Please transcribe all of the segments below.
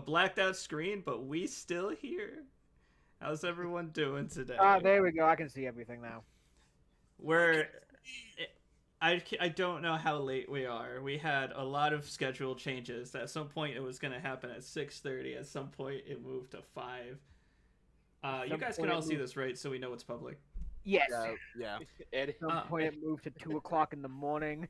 blacked out screen, but we still here. How's everyone doing today? There we go. I can see everything now. We're I don't know how late we are. We had a lot of schedule changes. At some point, it was going to happen at 6:30. At some point, it moved to 5. You guys can all see this, right? So we know it's public. Yes. Yeah. At some point, it moved to 2:00 in the morning.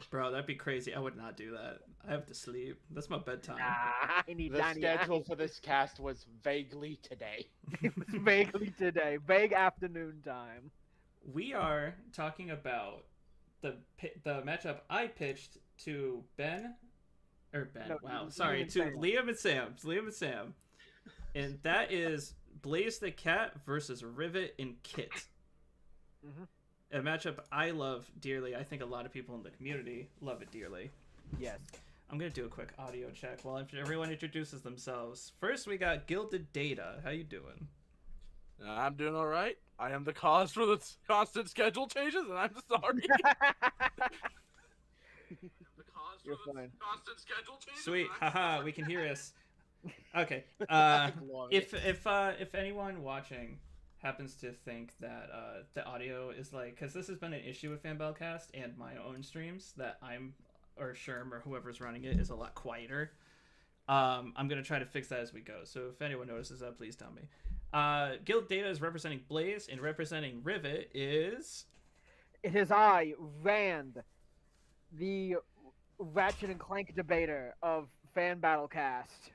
Bro, that'd be crazy. I would not do that. I have to sleep. That's my bedtime. I need The schedule for this cast was vaguely today. It was vaguely today. Vague afternoon time. We are talking about the matchup I pitched to Ben. No, Sorry, to Liam and Sam. And that is Blaze the Cat versus Rivet and Kit. Mm-hmm. A matchup I love dearly. I think a lot of people in the community love it dearly. Yes. I'm going to do a quick audio check while everyone introduces themselves. First, we got Gilded Data. How you doing? I'm doing all right. I am the cause for the constant schedule changes, and I'm sorry. You're fine. Constant schedule changes. Sweet. Haha, we can hear us. Okay. If anyone watching happens to think that the audio is like, because this has been an issue with Fanbellcast and my own streams, that I'm or Sherm or whoever's running it is a lot quieter. I'm gonna try to fix that as we go. So if anyone notices that, please tell me. Guild Data is representing Blaze, and representing Rivet is. It is I, Rand, the Ratchet and Clank debater of Fan Battlecast.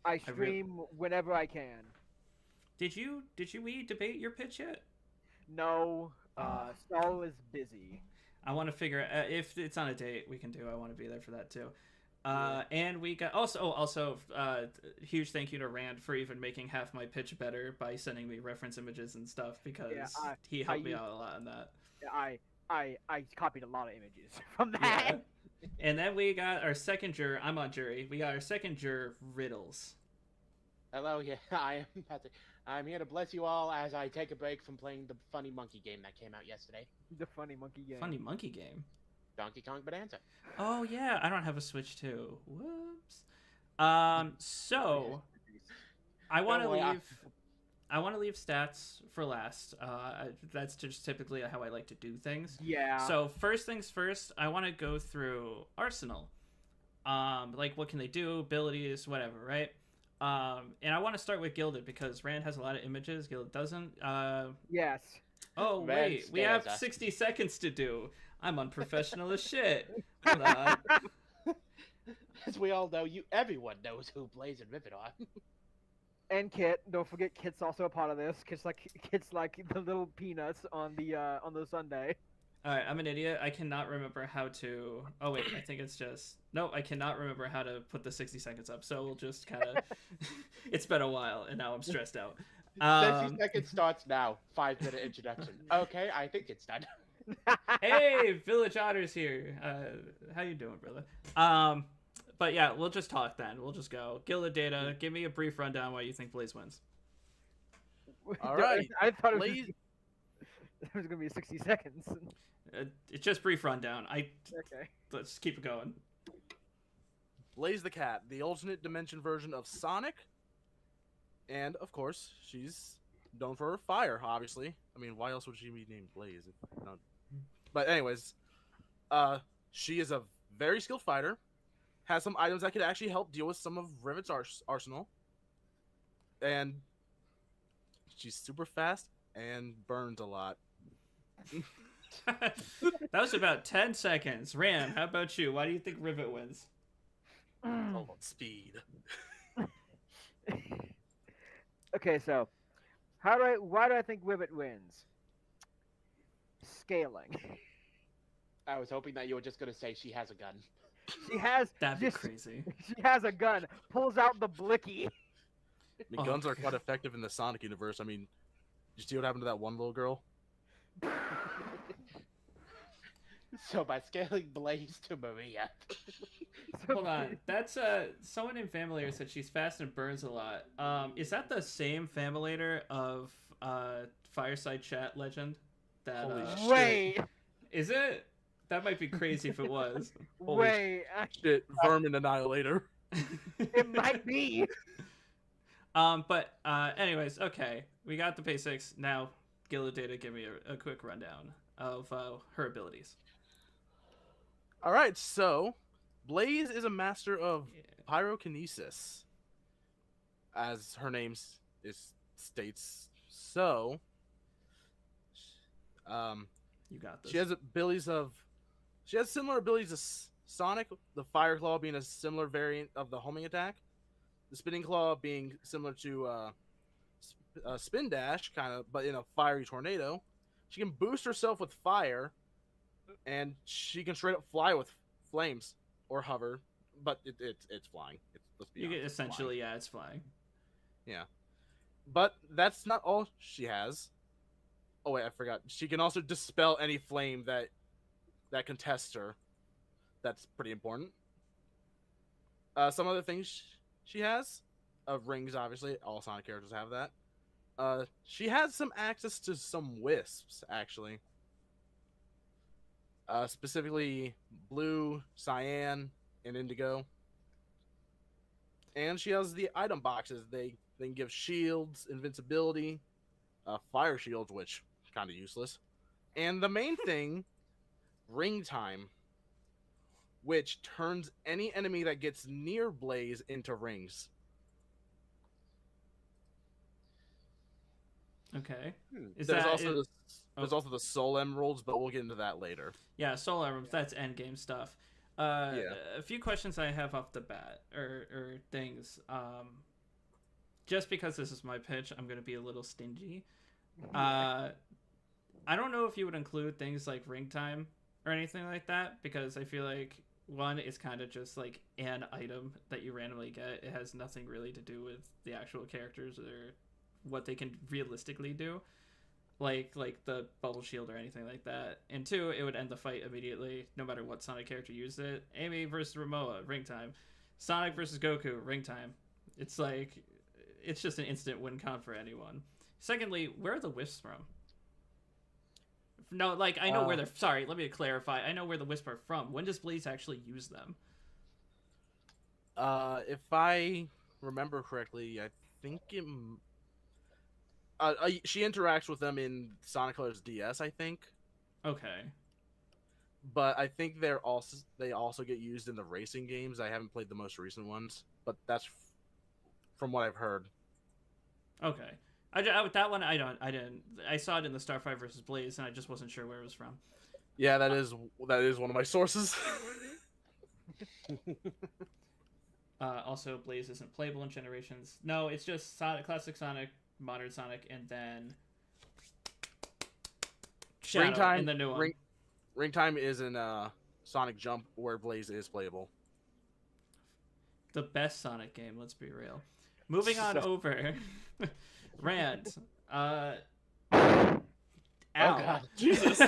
I stream whenever I can. Did we debate your pitch yet? No, Saul is busy. I want to figure if it's on a date we can do. I want to be there for that too. And we got also huge thank you to Rand for even making half my pitch better by sending me reference images and stuff, because he helped me out a lot on that. I copied a lot of images from that. Yeah. And then we got our second juror. I'm on jury. We got our second juror, Riddles. Hello, yeah, I am Patrick. I'm here to bless you all as I take a break from playing the funny monkey game that came out yesterday. The funny monkey game. Funny monkey game. Donkey Kong Bonanza. Oh yeah, I don't have a Switch too. Whoops. So I want to leave stats for last. That's just typically how I like to do things. Yeah. So first things first, I want to go through Arsenal. Like what can they do, abilities, whatever, right? And I want to start with Gilded because Rand has a lot of images. Gilded doesn't. Yes. Oh Rand wait, we have us. 60 seconds to do. I'm unprofessional as shit. Hold on. As we all know, everyone knows who Blaze and Rivet are. And Kit. Don't forget, Kit's also a part of this. Kit's like the little peanuts on the Sunday. All right, I'm an idiot. I cannot remember how to. Oh wait, I think it's just. No, I cannot remember how to put the 60 seconds up. So we'll just kind of. It's been a while, and now I'm stressed out. 60 seconds starts now. 5-minute introduction. Okay, I think it's done. Hey, Village Otter's here. How you doing, brother? But yeah, we'll just talk then. We'll just go. Gilded Data, give me a brief rundown why you think Blaze wins. All right. I thought it was, Blaze... it was gonna be 60 seconds. It's just brief rundown. Okay. Let's keep it going. Blaze the Cat, the alternate dimension version of Sonic. And, of course, she's known for her fire, obviously. I mean, why else would she be named Blaze? If not... But anyways, she is a very skilled fighter. Has some items that could actually help deal with some of Rivet's arsenal. And she's super fast and burns a lot. That was about 10 seconds. Ran, how about you? Why do you think Rivet wins? Hold on, speed. Okay, so why do I think Rivet wins? Scaling. I was hoping that you were just going to say she has a gun. She has. That'd be crazy. She has a gun. Pulls out the blicky. I mean, guns are quite effective in the Sonic universe. I mean, did you see what happened to that one little girl? So by scaling Blaze to Maria. Hold on. That's someone in Family said she's fast and burns a lot. Is that the same Familator of Fireside Chat Legend? That Holy shit. Wait. Is it? That might be crazy if it was. Wait. Shit, Vermin Annihilator. It might be. Anyways, okay, we got the basics. Now, Data, give me a quick rundown of her abilities. All right, so Blaze is a master of pyrokinesis, as her name states. So, You got this. she has similar abilities to Sonic. The Fire Claw being a similar variant of the homing attack, the Spinning Claw being similar to Spin Dash, kind of, but in a fiery tornado. She can boost herself with fire, and she can straight up fly with flames or hover, but it's flying. Let's be You honest, get it's essentially, flying. yeah, it's flying. Yeah, but that's not all she has. Oh wait, I forgot. She can also dispel any flame that contests her. That's pretty important. Some other things she has, rings. Obviously, all Sonic characters have that. She has some access to some wisps, actually. Specifically blue, cyan, and indigo. And she has the item boxes. They can give shields, invincibility, fire shields, which kind of useless. And the main thing, ring time, which turns any enemy that gets near Blaze into rings. Okay. Is There's that also it? there's also the soul emeralds, but we'll get into that later. Yeah, Soul Emeralds, that's endgame stuff. Yeah. A few questions I have off the bat, or things. Just because this is my pitch, I'm going to be a little stingy. I don't know if you would include things like ring time or anything like that, because I feel like, one, it's kind of just like an item that you randomly get. It has nothing really to do with the actual characters or what they can realistically do. Like the bubble shield or anything like that. And two, it would end the fight immediately, no matter what Sonic character used it. Amy versus Ramoa, ring time. Sonic versus Goku, ring time. It's like, it's just an instant win con for anyone. Secondly, where are the wisps from? No, like, I know where they're... Sorry, let me clarify. I know where the wisps are from. When does Blaze actually use them? If I remember correctly, I think she interacts with them in Sonic Colors DS, I think. Okay. But I think they also get used in the racing games. I haven't played the most recent ones, but that's from what I've heard. Okay. That one, I didn't. I saw it in the Starfire versus Blaze, and I just wasn't sure where it was from. Yeah, that is one of my sources. Also, Blaze isn't playable in Generations. No, it's just Sonic, Classic Sonic, Modern Sonic, and then Shadow in the new one. Ring time is in Sonic Jump, where Blaze is playable. The best Sonic game, let's be real. Moving on over. Rand. Ow. Oh god. Jesus.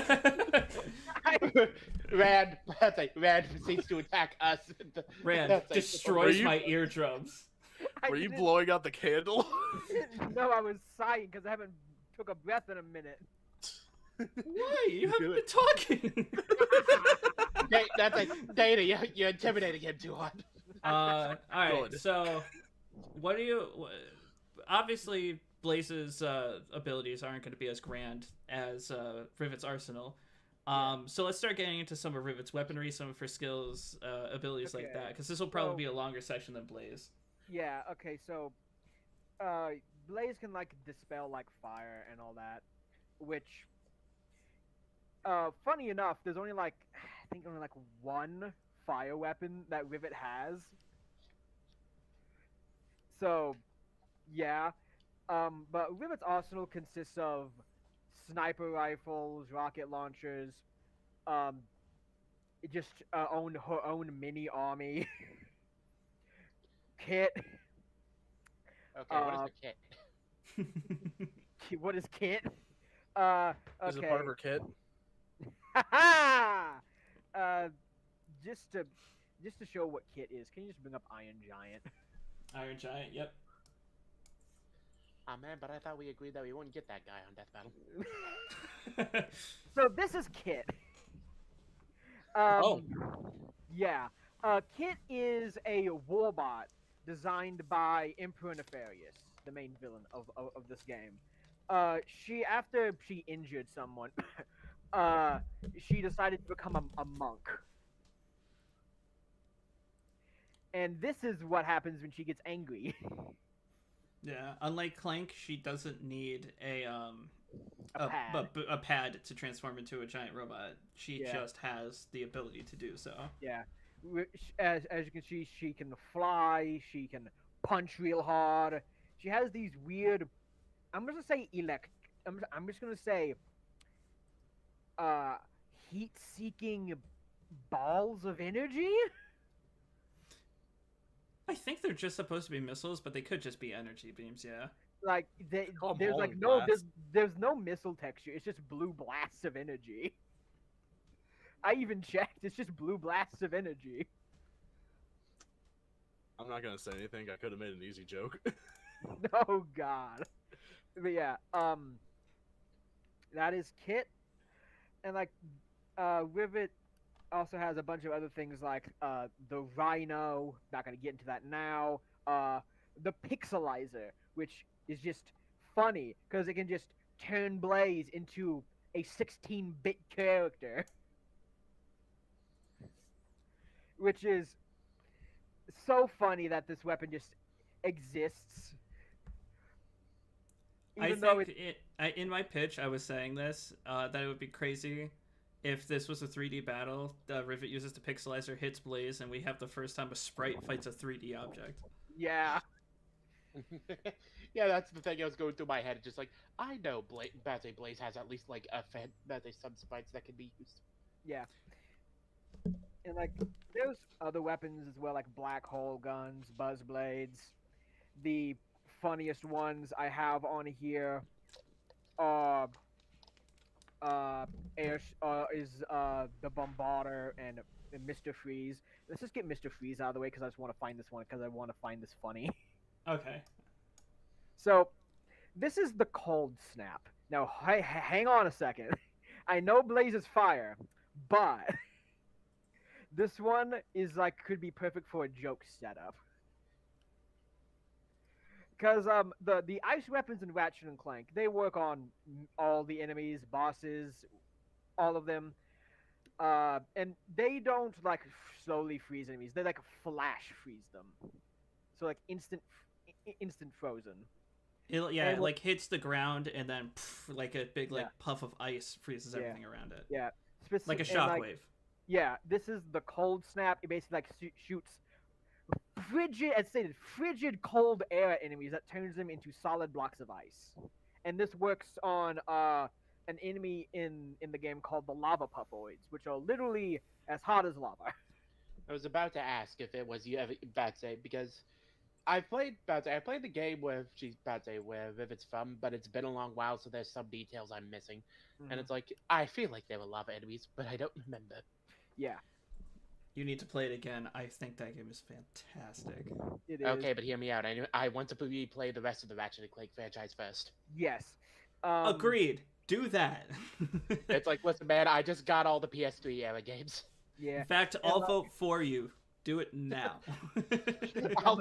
Rand proceeds to attack us. Rand destroys my eardrums. Were you blowing out the candle? No, I was sighing because I haven't took a breath in a minute. Why? You haven't been talking. That's like Data. You're intimidating him too hard. All right. Good. So, what do you? Obviously, Blaze's abilities aren't going to be as grand as Rivet's arsenal. So let's start getting into some of Rivet's weaponry, some of her skills, abilities like that, because this will probably be a longer section than Blaze. Yeah. Okay. So, Blaze can like dispel like fire and all that, which, funny enough, there's only like I think only like one fire weapon that Rivet has. So, yeah. But Rivet's arsenal consists of sniper rifles, rocket launchers, just her own mini army. Kit. Okay, what is the kit? What is Kit? Is it part of her kit? Just to show what Kit is, can you just bring up Iron Giant? Iron Giant, yep. Oh man, but I thought we agreed that we wouldn't get that guy on Death Battle. So this is Kit. Yeah. Kit is a warbot designed by Emperor Nefarious, the main villain of this game. After she injured someone, uh, she decided to become a monk. And this is what happens when she gets angry. Yeah, unlike Clank, she doesn't need A pad. a pad to transform into a giant robot. She Yeah. just has the ability to do so. Yeah. As you can see, she can fly. She can punch real hard. She has these weird. I'm just gonna say I'm just gonna say uh heat-seeking balls of energy. I think they're just supposed to be missiles, but they could just be energy beams. Yeah. Like Call 'em there's like homing no blasts. there's no missile texture. It's just blue blasts of energy. I even checked. It's just blue blasts of energy. I'm not gonna say anything. I could have made an easy joke. Oh God. But yeah, that is Kit, and like Rivet also has a bunch of other things like the Rhino. Not gonna get into that now. The Pixelizer, which is just funny because it can just turn Blaze into a 16-bit character, which is so funny that this weapon just exists. Even though in my pitch, I was saying this that it would be crazy if this was a 3D battle. Rivet uses the pixelizer, hits Blaze, and we have the first time a sprite fights a 3D object. yeah, Yeah, that's the thing I was going through my head. Just like, I know Blaze has at least like some sprites that can be used. yeah, and like there's other weapons as well, like black hole guns, buzz blades. The funniest ones I have on here are is the Bombarder and Mr. Freeze. Let's just get Mr. Freeze out of the way because I just want to find this one because I want to find this funny. Okay. So, this is the cold snap. Now, hang on a second. I know Blaze is fire, but this one is like could be perfect for a joke setup. Because the ice weapons in Ratchet and Clank, they work on all the enemies, bosses, all of them, and they don't like slowly freeze enemies. They like flash freeze them, so like instant frozen. It like hits the ground and then like a big like Yeah. puff of ice freezes Yeah. everything around it. Yeah, Like a and, like, shockwave. yeah, this is the cold snap. It basically like shoots frigid, as stated, frigid cold air at enemies that turns them into solid blocks of ice. And this works on an enemy in the game called the lava puffoids, which are literally as hot as lava. I was about to ask if it was you ever Batsy because I played the game with Batsy where Rivet's from, but it's been a long while, so there's some details I'm missing. And it's like I feel like there were lava enemies, but I don't remember. Yeah, You need to play it again. I think that game is fantastic. it is. Okay, but hear me out. I want to replay the rest of the Ratchet and Clank franchise first. Yes. Agreed. Do that. It's like, listen, man, I just got all the PS3 era games. Yeah. In fact, I'll vote for you. Do it now. I'll-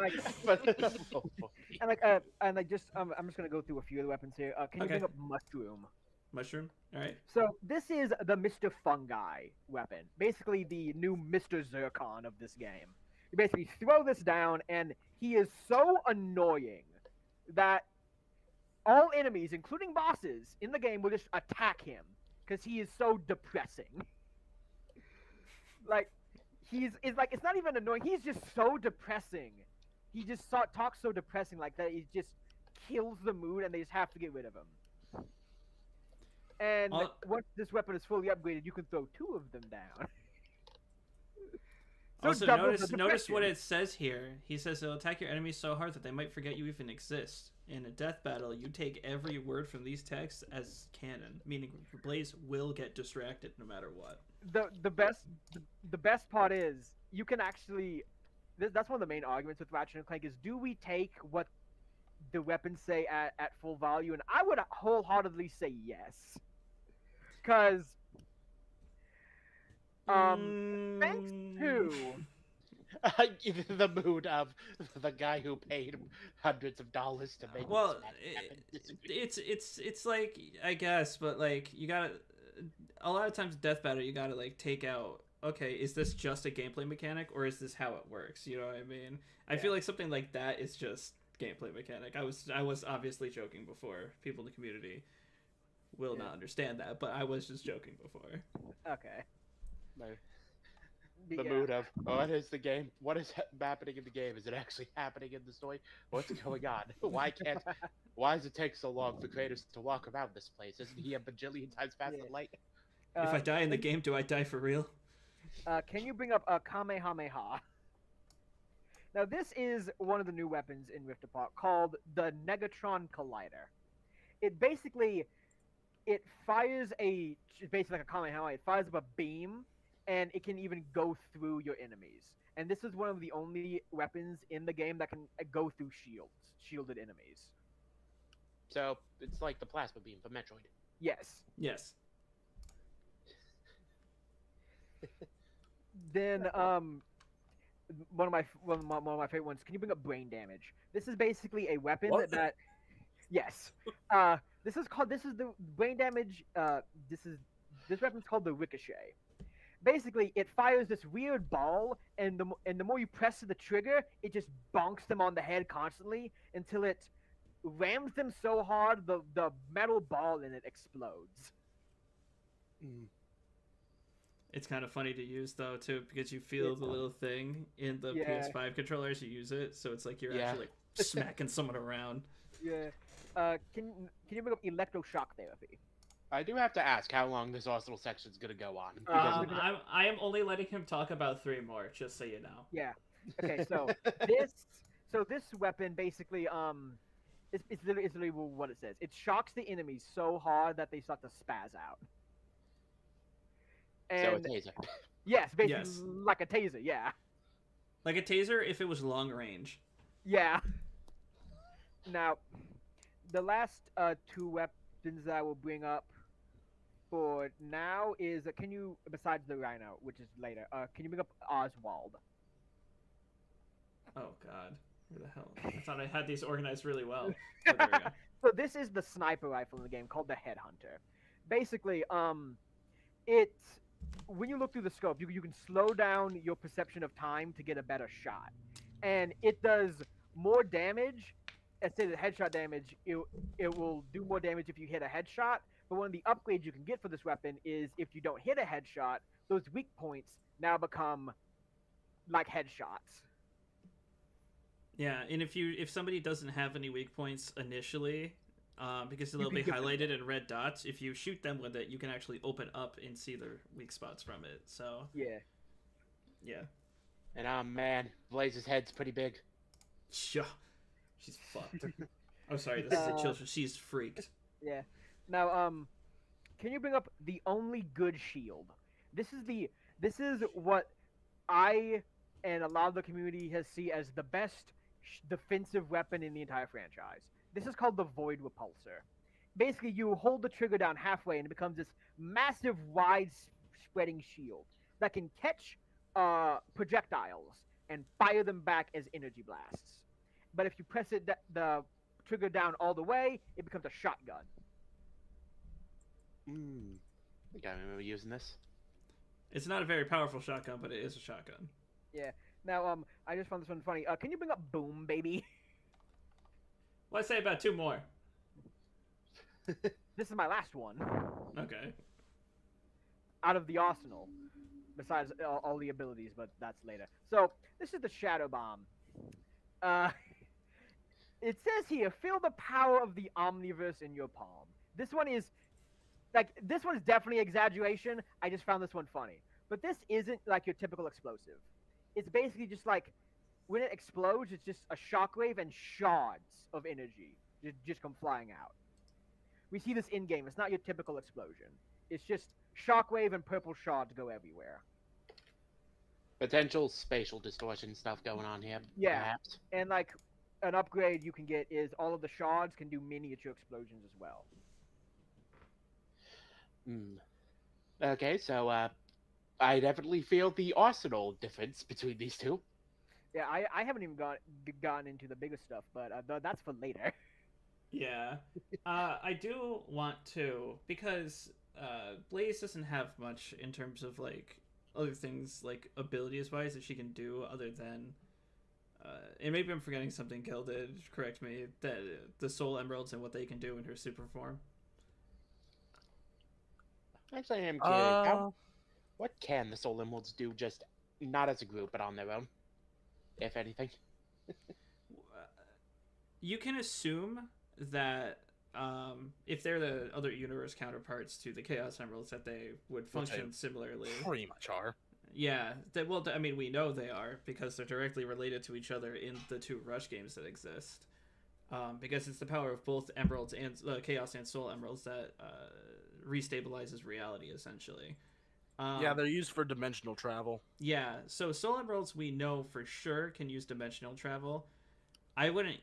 And like just I'm just gonna go through a few of the weapons here. Can you Okay. bring up Mushroom? Mushroom? Alright. So this is the Mr. Fungi weapon, basically the new Mr. Zircon of this game. You basically throw this down, and he is so annoying that all enemies, including bosses in the game, will just attack him because he is so depressing. Like it's like it's not even annoying. He's just so depressing. He just talks so depressing like that. He just kills the mood, and they just have to get rid of him. And once this weapon is fully upgraded, you can throw 2 of them down. So Also, double the notice what depression. it says here. He says it'll attack your enemies so hard that they might forget you even exist. In a death battle, you take every word from these texts as canon, meaning Blaze will get distracted no matter what. The best part is you can actually. That's one of the main arguments with Ratchet and Clank is: do we take what the weapons say at full value? And I would wholeheartedly say yes, because thanks to The mood of the guy who paid hundreds of dollars to make Well, this happen. it's like, I guess, but like you gotta, a lot of times death battle you gotta like take out, okay, is this just a gameplay mechanic or is this how it works? You know what I mean? I feel like something like that is just gameplay mechanic. I was obviously joking before. People in the community will not understand that, but I was just joking before. Okay. The mood of what is the game? What is happening in the game? Is it actually happening in the story? What's going on? Why does it take so long for creators to walk around this place? Isn't he a bajillion times faster than light? If I die in the game, do I die for real? Can you bring up a Kamehameha? Now, this is one of the new weapons in Rift Apart called the Negatron Collider. It basically, fires it's basically like a Kamehameha. It fires up a beam, and it can even go through your enemies. And this is one of the only weapons in the game that can go through shielded enemies. So it's like the plasma beam from Metroid. Yes. Yes. Then one of my favorite ones. Can you bring up brain damage? This is basically a weapon that yes. This is the brain damage. This weapon's called the Ricochet. Basically, it fires this weird ball, and the more you press the trigger, it just bonks them on the head constantly until it rams them so hard the metal ball in it explodes. It's kind of funny to use though too, because you feel the little thing in the PS5 controller as you use it, so it's like you're actually smacking someone around. Yeah. Can you bring up electroshock therapy? I do have to ask how long this Arsenal section is going to go on. Because I am only letting him talk about 3 more, just so you know. Yeah. Okay. So this weapon basically it's literally what it says. It shocks the enemies so hard that they start to spaz out. And, so a taser. Yes, basically like a taser. Yeah. Like a taser if it was long range. Yeah. Now, the last 2 weapons that I will bring up for now is can you, besides the Rhino, which is later, can you bring up Oswald? Oh God, where the hell? I thought I had these organized really well. Oh, there we go. So this is the sniper rifle in the game called the Headhunter. Basically, when you look through the scope, you can slow down your perception of time to get a better shot, and it does more damage. Let's say the headshot damage, it will do more damage if you hit a headshot. But one of the upgrades you can get for this weapon is if you don't hit a headshot, those weak points now become like headshots. Yeah, and if somebody doesn't have any weak points initially, because they'll be highlighted in red dots, if you shoot them with it, you can actually open up and see their weak spots from it. So yeah. And man, Blaze's head's pretty big. Sure. She's fucked. I'm sorry, this is a children. She's freaked. Yeah. Now, can you bring up the only good shield? This is what I and a lot of the community has seen as the best defensive weapon in the entire franchise. This is called the Void Repulsor. Basically, you hold the trigger down halfway and it becomes this massive, wide-spreading shield that can catch projectiles and fire them back as energy blasts. But if you press the trigger down all the way, it becomes a shotgun. I think I remember using this. It's not a very powerful shotgun, but it is a shotgun. Yeah. Now, I just found this one funny. Can you bring up Boom, baby? Well, I say about 2 more. This is my last one. Okay. Out of the arsenal. Besides all the abilities, but that's later. So, this is the Shadow Bomb. It says here, feel the power of the Omniverse in your palm. This one is definitely exaggeration. I just found this one funny. But this isn't like your typical explosive. It's basically just like, when it explodes, it's just a shockwave and shards of energy just come flying out. We see this in-game. It's not your typical explosion. It's just shockwave and purple shards go everywhere. Potential spatial distortion stuff going on here. Yeah. Perhaps. And like, an upgrade you can get is all of the shards can do miniature explosions as well. Okay, so I definitely feel the arsenal difference between these two. Yeah, I haven't even gotten into the bigger stuff, but that's for later. Yeah. I do want to, because Blaze doesn't have much in terms of like other things like abilities wise that she can do other than and maybe I'm forgetting something, Gilded, correct me, that the Soul Emeralds and what they can do in her super form. Actually, I am curious. What can the Soul Emeralds do, just not as a group, but on their own, if anything? You can assume that if they're the other universe counterparts to the Chaos Emeralds, that they would function similarly. Pretty much are. Yeah, well, I mean, we know they are because they're directly related to each other in the two Rush games that exist. Because it's the power of both Emeralds and Chaos and Soul Emeralds that restabilizes reality, essentially. Yeah, they're used for dimensional travel. Yeah, so Soul Emeralds we know for sure can use dimensional travel. I wouldn't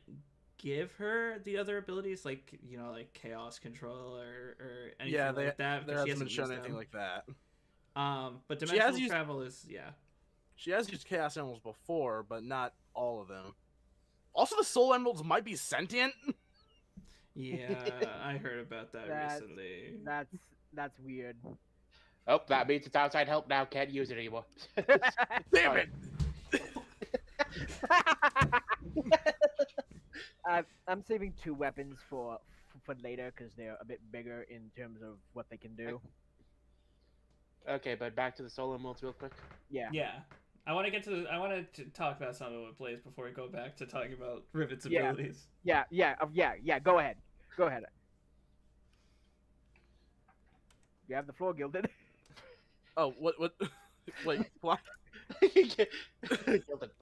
give her the other abilities like like Chaos Control or anything like that. There She hasn't been shown used anything them. like that. But dimensional travel is She has used Chaos Emeralds before, but not all of them. Also, the Soul Emeralds might be sentient. Yeah, I heard about that recently. That's weird. Oh, that means it's outside help now. Can't use it anymore. Damn it! I'm saving 2 weapons for later because they're a bit bigger in terms of what they can do. Okay, but back to the Soul Emeralds real quick. Yeah. Yeah. I want to talk about some of what plays before we go back to talking about Rivet's abilities. Yeah. Go ahead. You have the floor, Gilded. Oh, what? Wait, what?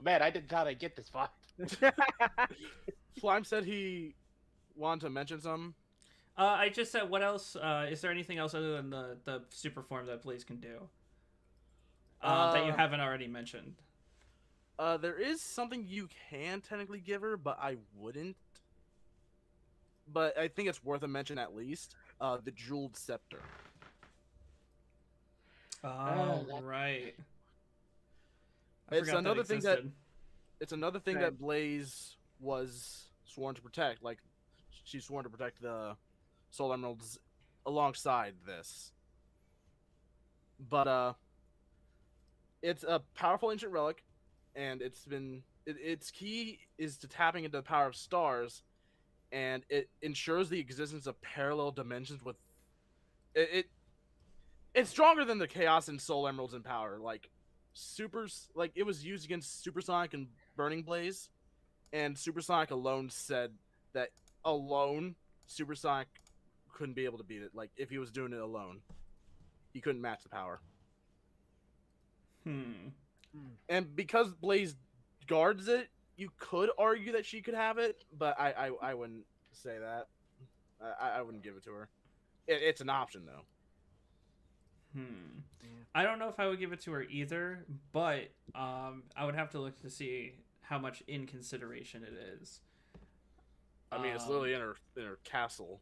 Man, I didn't thought I'd get this far. Slime said he wanted to mention something. I just said, what else? Is there anything else other than the super form that Blaze can do that you haven't already mentioned? There is something you can technically give her, but I wouldn't. But I think it's worth a mention at least. The Jeweled Scepter. Oh, right. It's another thing that Same. Blaze was sworn to protect. Like, she's sworn to protect the Soul Emeralds alongside this. But it's a powerful ancient relic, and its key is to tapping into the power of stars, and it ensures the existence of parallel dimensions with it's stronger than the Chaos and Soul Emeralds in power. Like it was used against Supersonic and Burning Blaze, and Supersonic alone said that alone Supersonic couldn't be able to beat it. Like, if he was doing it alone, he couldn't match the power. And because Blaze guards it, you could argue that she could have it, but I wouldn't say that. I wouldn't give it to her. It's an option, though. I don't know if I would give it to her either, but I would have to look to see how much in consideration it is. I mean, it's literally in her castle.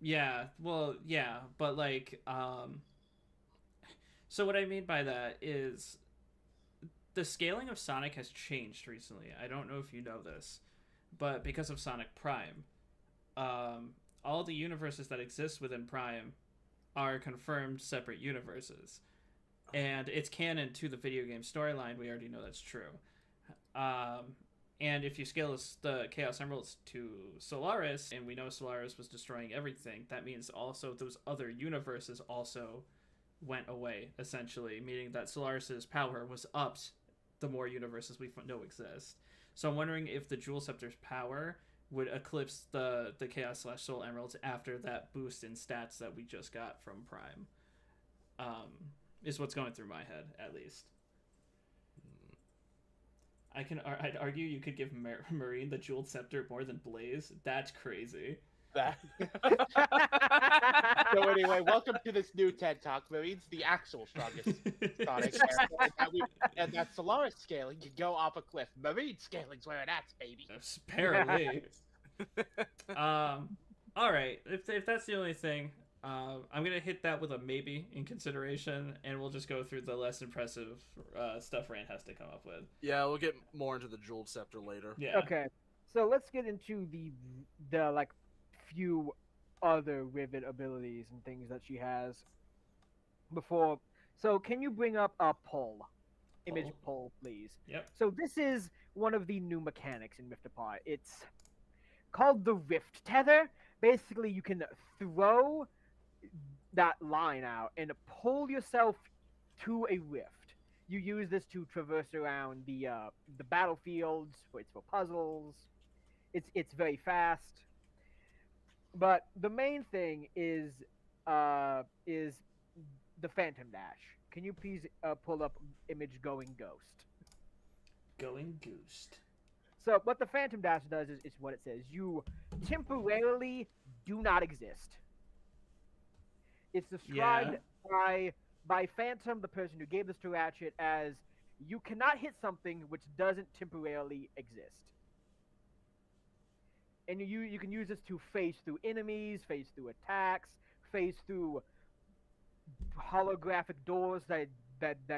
Yeah, well, yeah, but like, so what I mean by that is the scaling of Sonic has changed recently. I don't know if you know this, but because of Sonic Prime, all the universes that exist within Prime are confirmed separate universes, and it's canon to the video game storyline. We already know that's true. And if you scale the Chaos Emeralds to Solaris, and we know Solaris was destroying everything, that means also those other universes also went away, essentially, meaning that Solaris's power was upped the more universes we know exist. So I'm wondering if the Jewel Scepter's power would eclipse the Chaos/Soul Emeralds after that boost in stats that we just got from Prime. Is what's going through my head, at least. I'd argue you could give Marine the Jeweled Scepter more than Blaze. That's crazy. So anyway, welcome to this new TED Talk. Marine's the actual strongest Sonic character, and that Solaris scaling can go off a cliff. Marine scaling's where it at, baby. Apparently. All right. If that's the only thing, I'm gonna hit that with a maybe in consideration, and we'll just go through the less impressive stuff Rand has to come up with. Yeah, we'll get more into the jeweled scepter later. Yeah. Okay, so let's get into the like few other Rivet abilities and things that she has before. So can you bring up a image pull, please? Yep. So this is one of the new mechanics in Rift Apart. It's called the Rift Tether. Basically, you can throw that line out and pull yourself to a rift. You use this to traverse around the battlefields. It's for puzzles. It's very fast. But the main thing is the Phantom Dash. Can you please pull up image Going Ghost? Going Ghost. So what the Phantom Dash does is what it says. You temporarily do not exist. It's described by Phantom, the person who gave this to Ratchet, as you cannot hit something which doesn't temporarily exist. And you can use this to phase through enemies, phase through attacks, phase through holographic doors that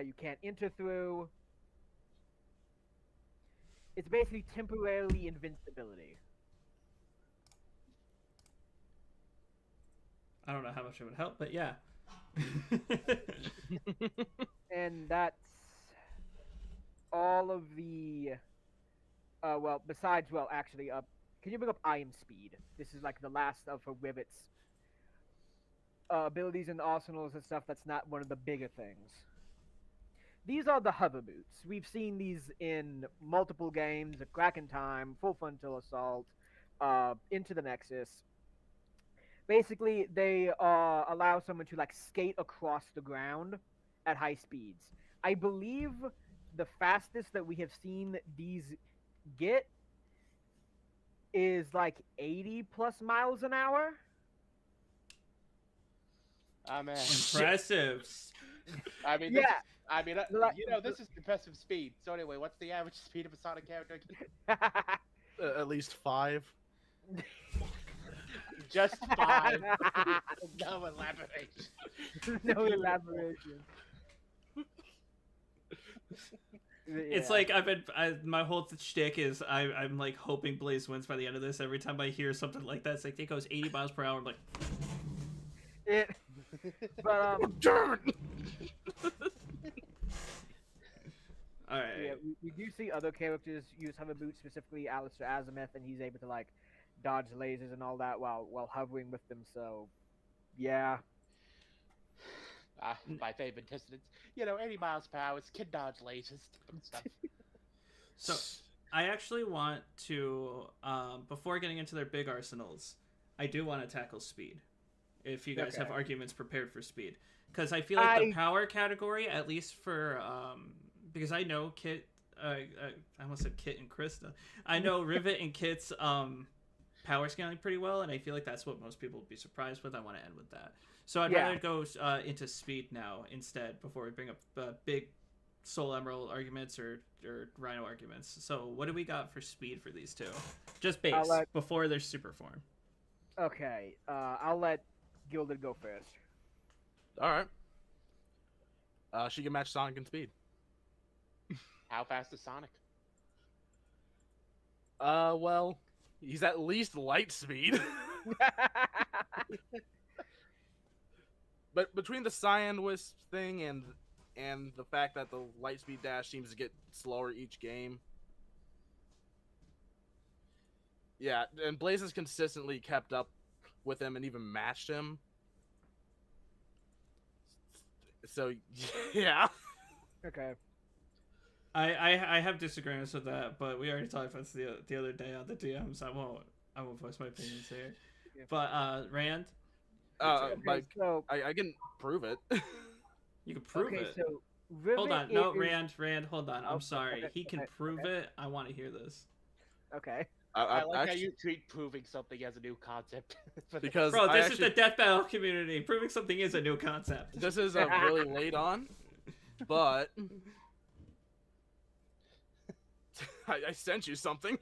you can't enter through. It's basically temporarily invincibility. I don't know how much it would help, but yeah. And that's all of the actually can you bring up I Am Speed? This is like the last of her Rivet's abilities and arsenals and stuff. That's not one of the bigger things. These are the hover boots. We've seen these in multiple games: Crack in Time, Full Frontal Assault, Into the Nexus. Basically, they allow someone to like skate across the ground at high speeds. I believe the fastest that we have seen these get is like 80 plus miles an hour. Impressive. I mean, Yeah. This is impressive speed. So anyway, what's the average speed of a Sonic character? At least 5. Just 5. No elaboration. No elaboration. It's like my whole shtick is I'm like hoping Blaze wins by the end of this. Every time I hear something like that, it's like it goes 80 miles per hour. I'm like, but Darn! all right. yeah, we do see other characters use hover boots, specifically Alistair Azimuth, and he's able to like dodge lasers and all that while hovering with them. So, yeah. My favorite distance. 80 miles per hour. Can dodge lasers and stuff. So, I actually want to, before getting into their big arsenals, I do want to tackle speed. If you guys have arguments prepared for speed. Because I feel like the power category, at least for, because I know Kit, I almost said Kit and Krista. I know Rivet and Kit's power scaling pretty well, and I feel like that's what most people would be surprised with. I want to end with that. So I'd rather go into speed now instead before we bring up big Soul Emerald arguments or Rhino arguments. So what do we got for speed for these two? Just base, before their super form. Okay, I'll let Gilded go first. Alright. She can match Sonic in speed. How fast is Sonic? Well, he's at least light speed. But between the Cyan Wisp thing and the fact that the light speed dash seems to get slower each game. Yeah, and Blaze has consistently kept up with him and even matched him. So, yeah. Okay. I have disagreements with that, but we already talked about this the other day on the DMs. I won't voice my opinions here. Yeah. But Rand, So I can prove it. you can prove it. So Rivet Hold on, no, Rand, hold on. I'm Okay, sorry. okay, He can prove it. I want to hear this. Okay. I like how you treat proving something as a new concept. Because Bro, this is the death battle community. Proving something is a new concept. This is really late on, but I sent you something.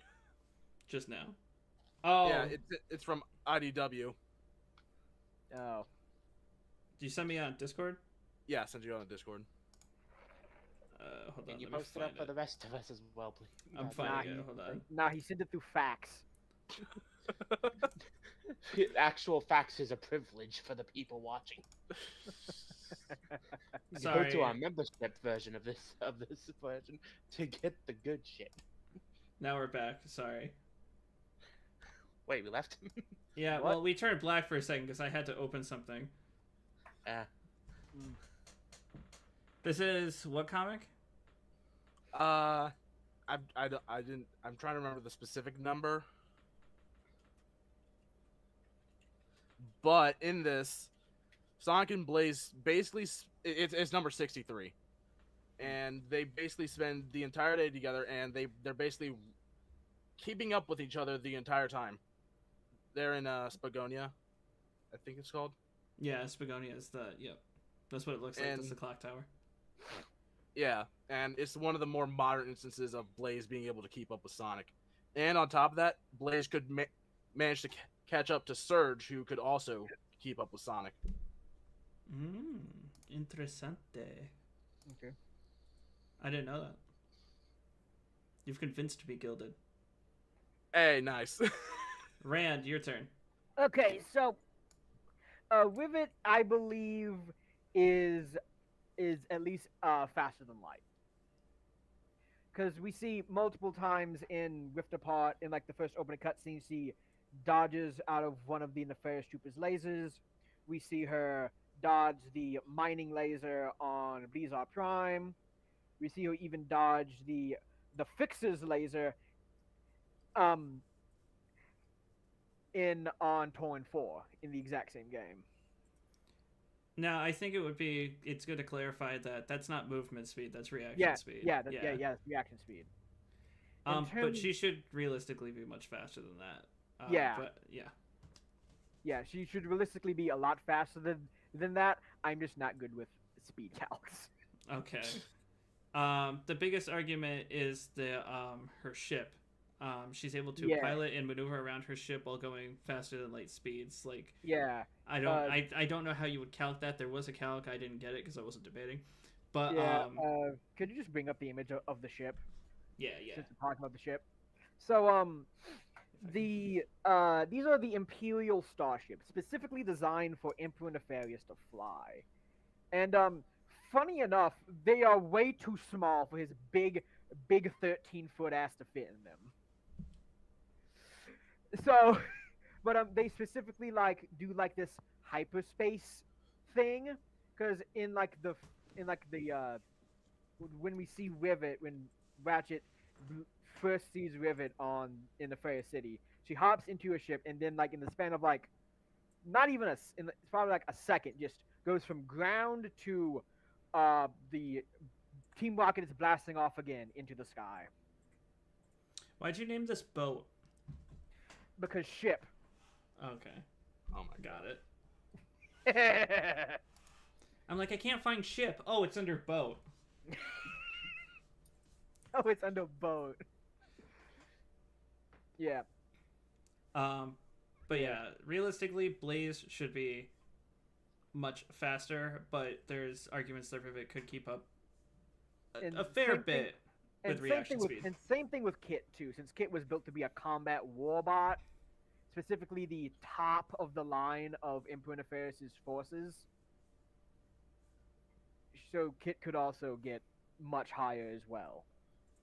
Just now. Oh. Yeah, it's from IDW. Oh. you send me on Discord? Yeah, I sent you on the Discord. Hold on. Can you let me post it up find for the rest of us as well, please? I'm finding it. Hold on. Nah, he sent it through fax. Actual fax is a privilege for the people watching. You go Sorry. to our membership version of this version to get the good shit. Now we're back. Sorry. Wait, we left? Yeah, What? well, we turned black for a second because I had to open something. This is what comic? I didn't. I'm trying to remember the specific number. But in this, Sonic and Blaze basically it's number 63, and they basically spend the entire day together, and they're basically keeping up with each other the entire time. They're in Spagonia, I think it's called. Yeah, Spagonia is the yep. That's what it looks like. That's the clock tower. Yeah, and it's one of the more modern instances of Blaze being able to keep up with Sonic, and on top of that, Blaze could manage to catch up to Surge, who could also keep up with Sonic. Interessante. Okay. I didn't know that. You've convinced me, Gilded. Hey, nice. Rand, your turn. Okay, so Rivet, I believe, is at least faster than light. Because we see multiple times in Rift Apart, in like the first opening cutscene, she dodges out of one of the Nefarious Trooper's lasers. We see her dodge the mining laser on Blizzard Prime. We see her even dodge the Fixer's laser in on Torn 4 in the exact same game. Now, I think it's good to clarify that that's not movement speed, that's reaction speed. It's reaction speed. But she should realistically be much faster than that. But yeah. Yeah, she should realistically be a lot faster than that. I'm just not good with speed calcs. Okay. The biggest argument is her ship. She's able to pilot and maneuver around her ship while going faster than light speeds. Like, yeah, I don't know how you would calc that. There was a calc, I didn't get it because I wasn't debating. But could you just bring up the image of the ship? Yeah. Since we're talking about the ship. So these are the Imperial starships, specifically designed for Emperor Nefarious to fly. And funny enough, they are way too small for his big 13-foot ass to fit in them. So, but they specifically do this hyperspace thing, because when we see Rivet, when Ratchet first sees Rivet in the Fair City, she hops into a ship, and then in the span of not even it's probably a second, just goes from ground to the Team Rocket is blasting off again into the sky. Why'd you name this boat? Because ship. Okay. Oh my Got god. it. I'm like, I can't find ship. Oh, it's under boat. Oh, it's under boat. Yeah. But yeah, realistically, Blaze should be much faster, but there's arguments that Rivet could keep up a fair bit with reaction speed. And same thing with Kit too, since Kit was built to be a combat warbot, specifically the top of the line of Emperor Nefarious' forces. So Kit could also get much higher as well.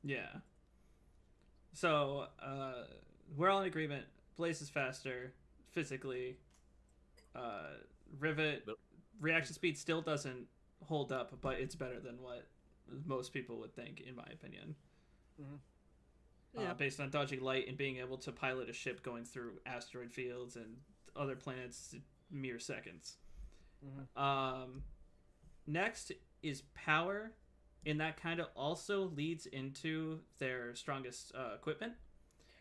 Yeah. So we're all in agreement. Blaze is faster physically. Rivet reaction speed still doesn't hold up, but it's better than what most people would think, in my opinion. Mm-hmm. Based on dodging light and being able to pilot a ship going through asteroid fields and other planets in mere seconds. Mm-hmm. Next is power, and that kind of also leads into their strongest equipment.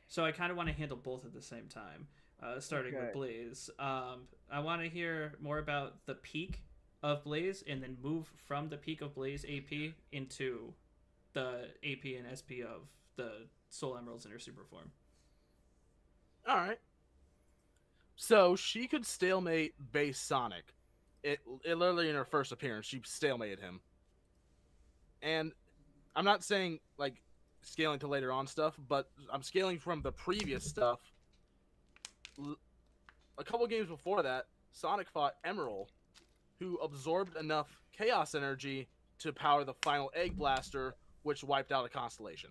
So I kind of want to handle both at the same time, starting with Blaze. I want to hear more about the peak of Blaze, and then move from the peak of Blaze AP into the AP and SP of the Soul Emeralds in her super form. All right. So she could stalemate base Sonic, it literally in her first appearance, she stalemated him. And I'm not saying like scaling to later on stuff, but I'm scaling from the previous stuff. A couple games before that, Sonic fought Emerald, who absorbed enough chaos energy to power the final egg blaster, which wiped out a constellation.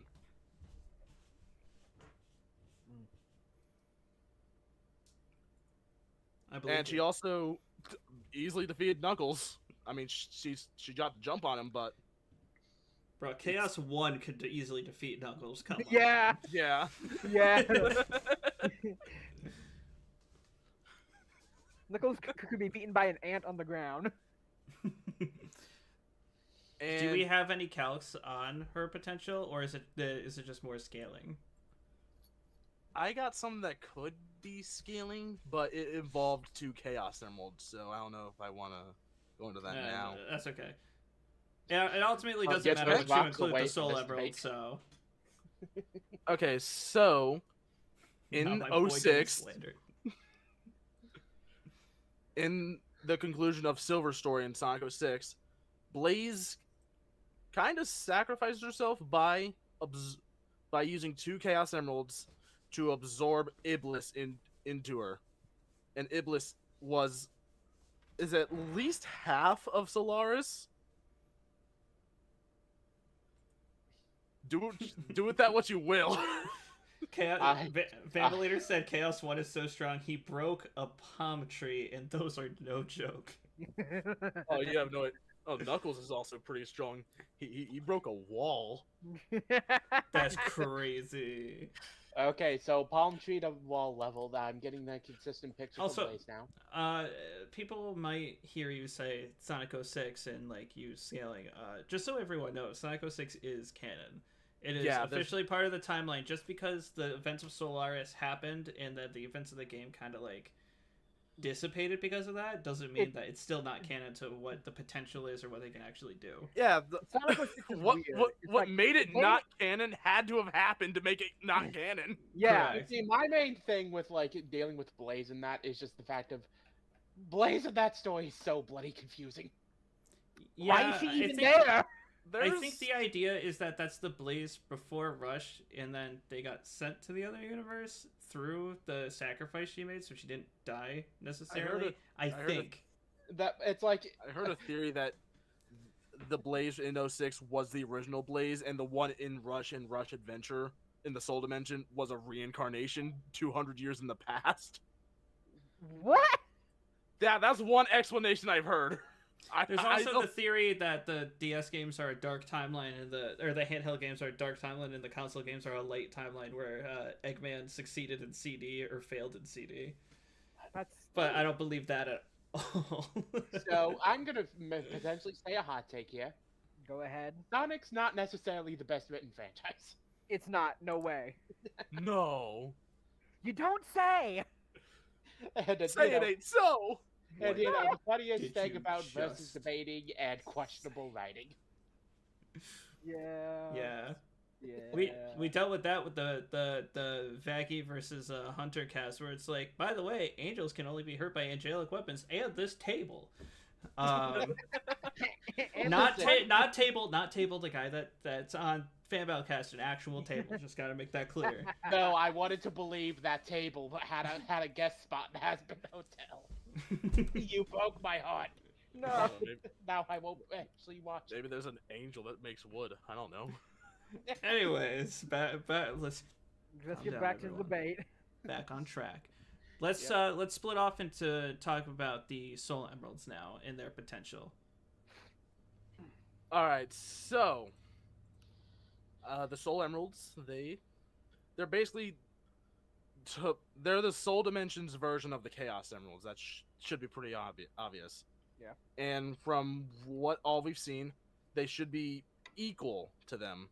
I believe And she also easily defeated Knuckles. I mean, she got the jump on him, but bro, Chaos 1 could easily defeat Knuckles. Come on. Yeah. yeah. Yeah. Knuckles could be beaten by an ant on the ground. And Do we have any calcs on her potential, or is it just more scaling? I got something that could be scaling, but it involved 2 Chaos Emeralds, so I don't know if I want to go into that now. That's okay. Yeah, it ultimately I'll doesn't get matter those to rocks include away the from Soul this Emerald, debate. so... Okay, so in Now my boy getting 06, slandered. in the conclusion of Silver Story in Sonic 06, Blaze kind of sacrificed herself by using 2 Chaos Emeralds to absorb Iblis into her. And Iblis is at least half of Solaris. Do with that what you will. Vandalator said Chaos 1 is so strong he broke a palm tree, and those are no joke. Oh, you have no idea. Oh, Knuckles is also pretty strong. He broke a wall. That's crazy. Okay, so palm tree to wall level. I'm getting that consistent picture Also, from Blaze now. People might hear you say Sonic 06 and like you scaling. Just so everyone knows, Sonic 06 is canon. It is officially part of the timeline. Just because the events of Solaris happened and that the events of the game kind of like dissipated because of that, doesn't mean that it's still not canon to what the potential is or what they can actually do. Yeah, Sonic 06 is what weird. made it not canon had to have happened to make it not canon. Yeah. Correct. See, my main thing with like dealing with Blaze and that is just the fact of Blaze in that story is so bloody confusing. Yeah, Why is she even think, there? I think the idea is that that's the Blaze before Rush, and then they got sent to the other universe through the sacrifice she made, so she didn't die necessarily. I think That it's like I heard a theory that the Blaze in 06 was the original Blaze, and the one in Rush and Rush Adventure in the Soul Dimension was a reincarnation 200 years in the past. What? Yeah, that's one explanation I've heard. There's also the theory that the DS games are a dark timeline, and the handheld games are a dark timeline, and the console games are a light timeline where Eggman succeeded in CD or failed in CD. But I don't believe that at all. so I'm gonna potentially say a hot take here. Go ahead. Sonic's not necessarily the best written franchise. It's not. No way. No. You don't say. And, Say it ain't so. And you know, the funniest Did thing you about versus just- debating and questionable writing. Yeah. Yeah. Yeah. We dealt with that with the Vaggy versus Hunter cast, where it's like, by the way, angels can only be hurt by angelic weapons and this table. And Not listen, table the guy that's on Fanbound Cast, an actual table. Just gotta make that clear. No, I wanted to believe that table had a guest spot in Hazbin Hotel. You broke my heart. No. Now I won't actually watch it. Maybe there's an angel that makes wood. I don't know. Anyways, let's Let's Calm get down, back to the everyone. debate. back on track. Let's split off into talk about the Soul Emeralds now and their potential. All right, so the Soul Emeralds, they're basically they're the Soul Dimensions version of the Chaos Emeralds. That should be pretty obvious. Yeah. And from what all we've seen, they should be equal to them.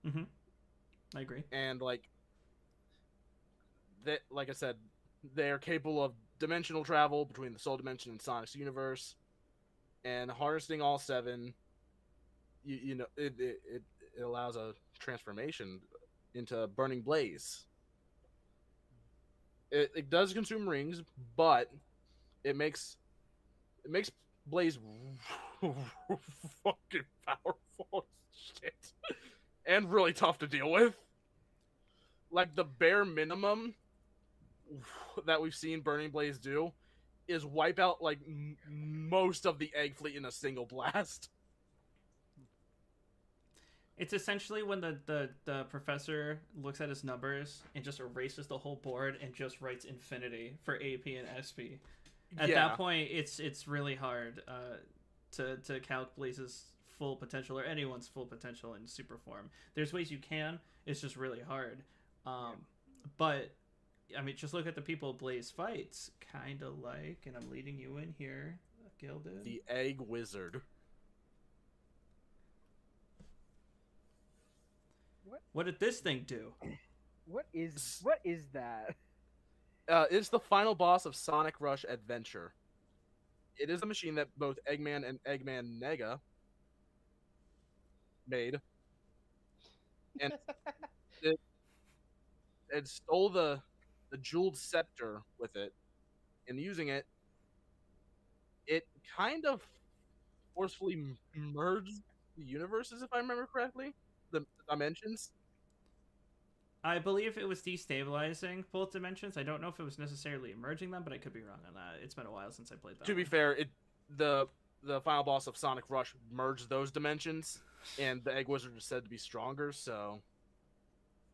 Mm-hmm. I agree. And like I said, they're capable of dimensional travel between the Soul Dimension and Sonic's universe, and harnessing all 7. You know, it allows a transformation into Burning Blaze. It does consume rings, but it makes Blaze fucking powerful as shit and really tough to deal with. Like the bare minimum that we've seen Burning Blaze do is wipe out like most of the egg fleet in a single blast. It's essentially when the professor looks at his numbers and just erases the whole board and just writes infinity for AP and SP. At that point, it's really hard to calc Blaze's full potential or anyone's full potential in super form. There's ways you can. It's just really hard. But I mean, just look at the people Blaze fights. Kind of like, and I'm leading you in here, Gilded. The Egg Wizard. What did this thing do? What is that? It's the final boss of Sonic Rush Adventure. It is a machine that both Eggman and Eggman Nega made. And it stole the jeweled scepter with it. And using it, it kind of forcefully merged the universes, if I remember correctly. The dimensions. I believe it was destabilizing both dimensions. I don't know if it was necessarily merging them, but I could be wrong on that. It's been a while since I played that. To be fair, the final boss of Sonic Rush merged those dimensions, and the Egg Wizard is said to be stronger. So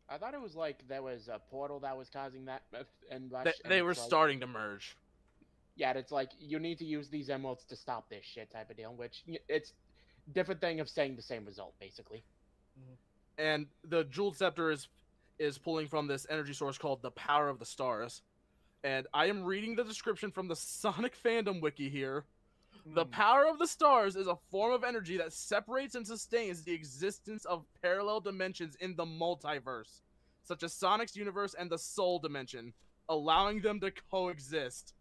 I thought it was like there was a portal that was causing that, and Rush. they were starting to merge. Yeah, and it's like you need to use these emeralds to stop this shit type of deal, which it's different thing of saying the same result basically. And the jeweled scepter is pulling from this energy source called the Power of the Stars. And I am reading the description from the Sonic fandom wiki here. The Power of the Stars is a form of energy that separates and sustains the existence of parallel dimensions in the multiverse, such as Sonic's universe and the Soul Dimension, allowing them to coexist.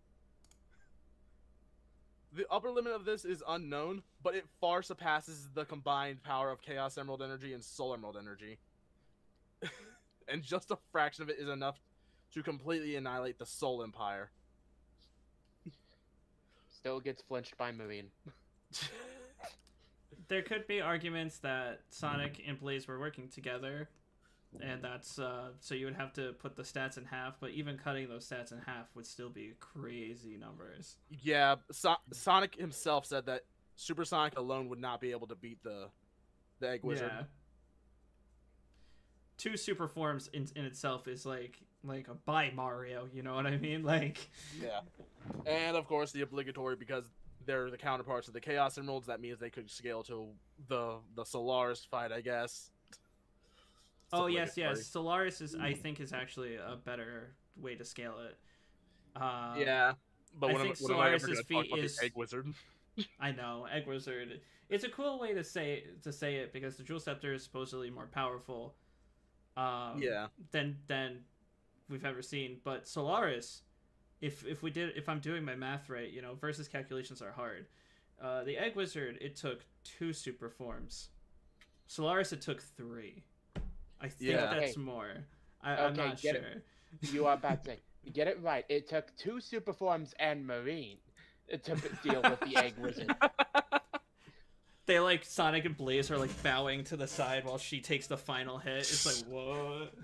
The upper limit of this is unknown, but it far surpasses the combined power of Chaos Emerald Energy and Soul Emerald Energy. And just a fraction of it is enough to completely annihilate the Soul Empire. Still gets flinched by Marine. There could be arguments that Sonic and Blaze were working together, and that's so you would have to put the stats in half, but even cutting those stats in half would still be crazy numbers. Yeah, Sonic himself said that Super Sonic alone would not be able to beat the Egg Wizard. Yeah. 2 super forms in itself is like a by Mario, you know what I mean? Like, yeah. And of course the obligatory, because they're the counterparts of the Chaos Emeralds, that means they could scale to the Solaris fight, I guess. oh yes, Solaris is I think is actually a better way to scale it. Yeah, but I when think am I ever Solaris's gonna talk feat about is the Egg Wizard? I know, Egg Wizard. It's a cool way to say it because the Jewel Scepter is supposedly more powerful. Yeah. Than we've ever seen. But Solaris, if I'm doing my math right, you know, versus calculations are hard. The Egg Wizard, it took 2 super forms. Solaris, it took 3. I think that's more. I'm not sure. You are about to get it right. It took 2 super forms and Marine to deal with the Egg Wizard. They like Sonic and Blaze are like bowing to the side while she takes the final hit. It's like, what?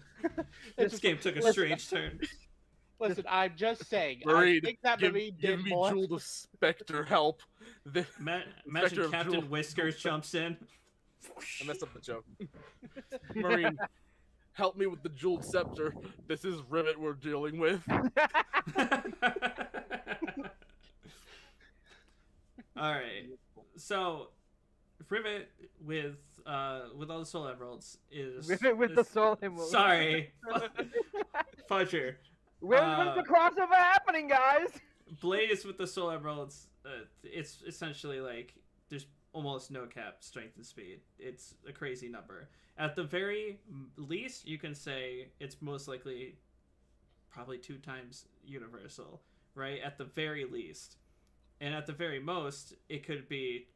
This game took a strange turn. Listen, I'm just saying. Marine, I think that Marine give did me more. Jewel of Spectre, help. Imagine Captain Whiskers jumps in. I messed up the joke. Marine, help me with the jeweled scepter. This is Rivet we're dealing with. All right, so Rivet with all the Soul Emeralds is Rivet with the Soul Emeralds. Sorry, Fudger. Where's the crossover happening, guys? Blaze with the Soul Emeralds. It's essentially like there's almost no cap strength and speed. It's a crazy number. At the very least, you can say it's most likely probably 2 times universal, right? At the very least. And at the very most, it could be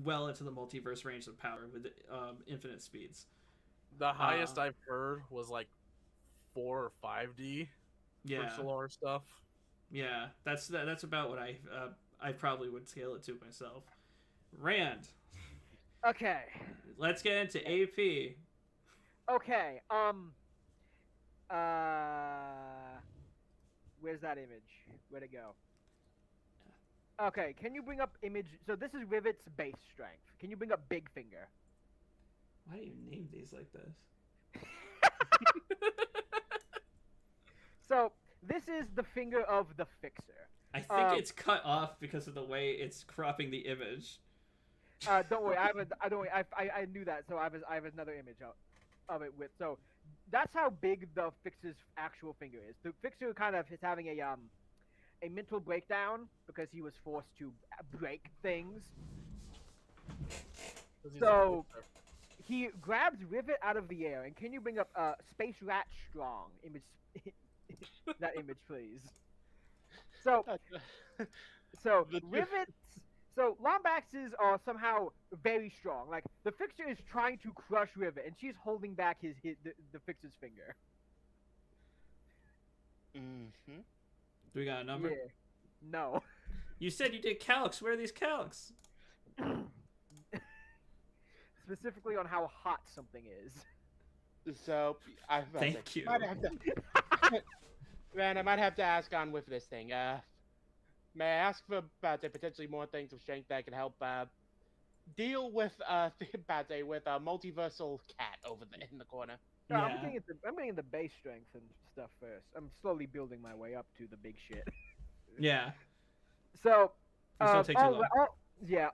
well into the multiverse range of power with infinite speeds. The highest I've heard was like 4 or 5D for Solar stuff. Yeah, that's about what I probably would scale it to myself. Rand, Okay. let's get into AP. Okay. Where's that image? Where'd it go? Okay, can you bring up image? So this is Rivet's base strength. Can you bring up Big Finger? Why do you name these like this? So this is the finger of the Fixer. I think it's cut off because of the way it's cropping the image. Don't worry, don't worry. I knew that, so I have another image of it with. So that's how big the Fixer's actual finger is. The Fixer kind of is having a mental breakdown because he was forced to break things. So he grabs Rivet out of the air, and can you bring up Space Rat Strong image? That image, please. So Rivet. So Lombaxes are somehow very strong. Like the Fixer is trying to crush Rivet, and she's holding back the Fixer's finger. Mm-hmm. Do we got a number? Yeah. No. You said you did calcs. Where are these calcs? Specifically on how hot something is. So Thank you. Man, I might have to ask on with this thing. May I ask for potentially more things of strength that can help deal with with a multiversal cat over there in the corner? No, Yeah. I'm getting the base strength and stuff first. I'm slowly building my way up to the big shit. Yeah. So, These don't take too long.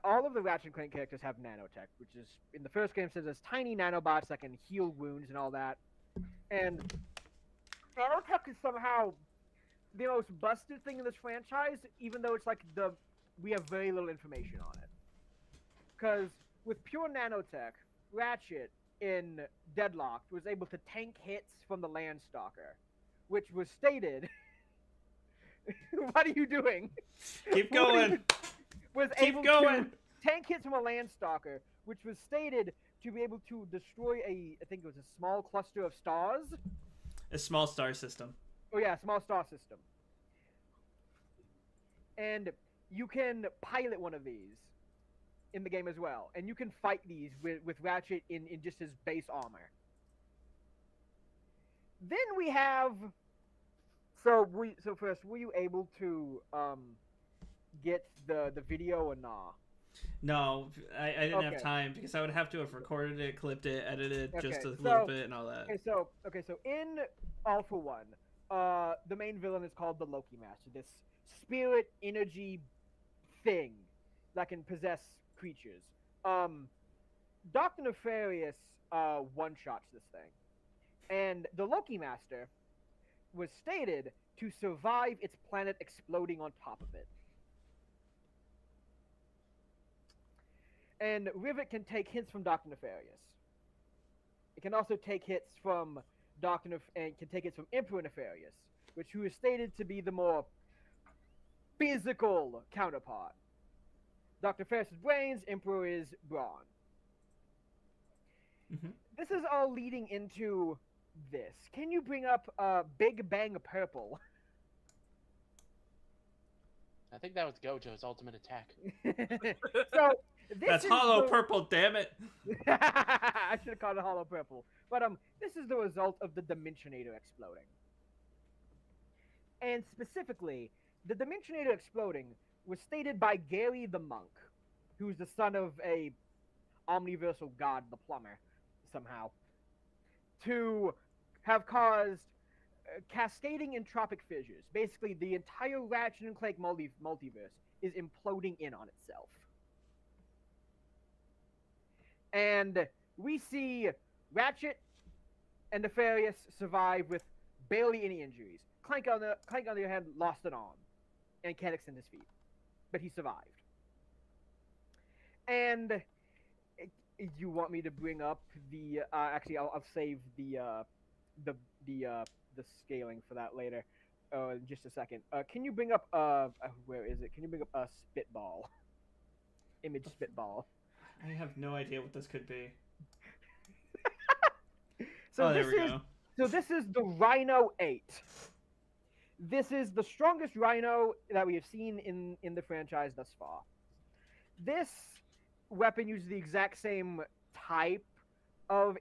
all of the Ratchet and Clank characters have nanotech, which is in the first game says there's tiny nanobots that can heal wounds and all that. And nanotech is somehow the most busted thing in this franchise, even though it's like we have very little information on it. Because with pure nanotech, Ratchet in Deadlocked was able to tank hits from the Landstalker, which was stated. What are you doing? Keep going. Able going. to tank hits from a Landstalker, which was stated to be able to destroy I think it was a small cluster of stars. A small star system. Oh yeah, small star system. And you can pilot one of these in the game as well, and you can fight these with Ratchet in just his base armor. Then we have. So first, were you able to get the video or nah? No, I didn't have Okay. time because I would have to have recorded it, clipped it, edited just a Okay, little bit and all that. Okay, so in All for One, the main villain is called the Loki Master, this spirit energy thing that can possess creatures. Dr. Nefarious one-shots this thing. And the Loki Master was stated to survive its planet exploding on top of it. And Rivet can take hits from Dr. Nefarious. It can also take hits from and can take hits from Emperor Nefarious, who is stated to be the more physical counterpart. Dr. Nefarious' brains, Emperor is brawn. Mm-hmm. This is all leading into this. Can you bring up Big Bang Purple? I think that was Gojo's ultimate attack. So That's hollow purple, damn it. I should have called it hollow purple. But this is the result of the Dimensionator exploding. And specifically, the Dimensionator exploding was stated by Gary the Monk, who's the son of a omniversal god, the plumber, somehow, to have caused cascading entropic fissures. Basically, the entire Ratchet and Clank multiverse is imploding in on itself. And we see Ratchet and Nefarious survive with barely any injuries. Clank on the other hand, lost an arm and can't extend his feet, but he survived. And you want me to bring up the? Actually, I'll save the scaling for that later. In just a second. Can you bring up where is it? Can you bring up a spitball? Image spitball. I have no idea what this could be. So there we go. So this is the Rhino 8. This is the strongest Rhino that we have seen in the franchise thus far. This weapon uses the exact same type of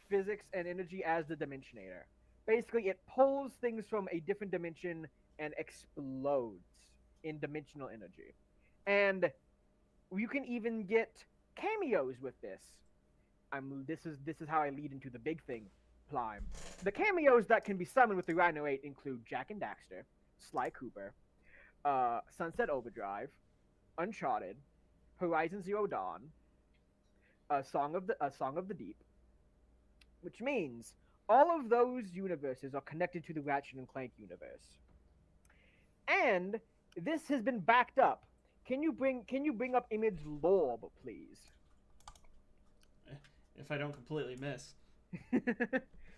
physics and energy as the Dimensionator. Basically, it pulls things from a different dimension and explodes in dimensional energy. And you can even get cameos with this. This is how I lead into the big thing, Plime. The cameos that can be summoned with the Rhino 8 include Jack and Daxter, Sly Cooper, Sunset Overdrive, Uncharted, Horizon Zero Dawn, a Song of the Deep, which means all of those universes are connected to the Ratchet and Clank universe. And this has been backed up. Can you bring up Image Lorb, please? If I don't completely miss.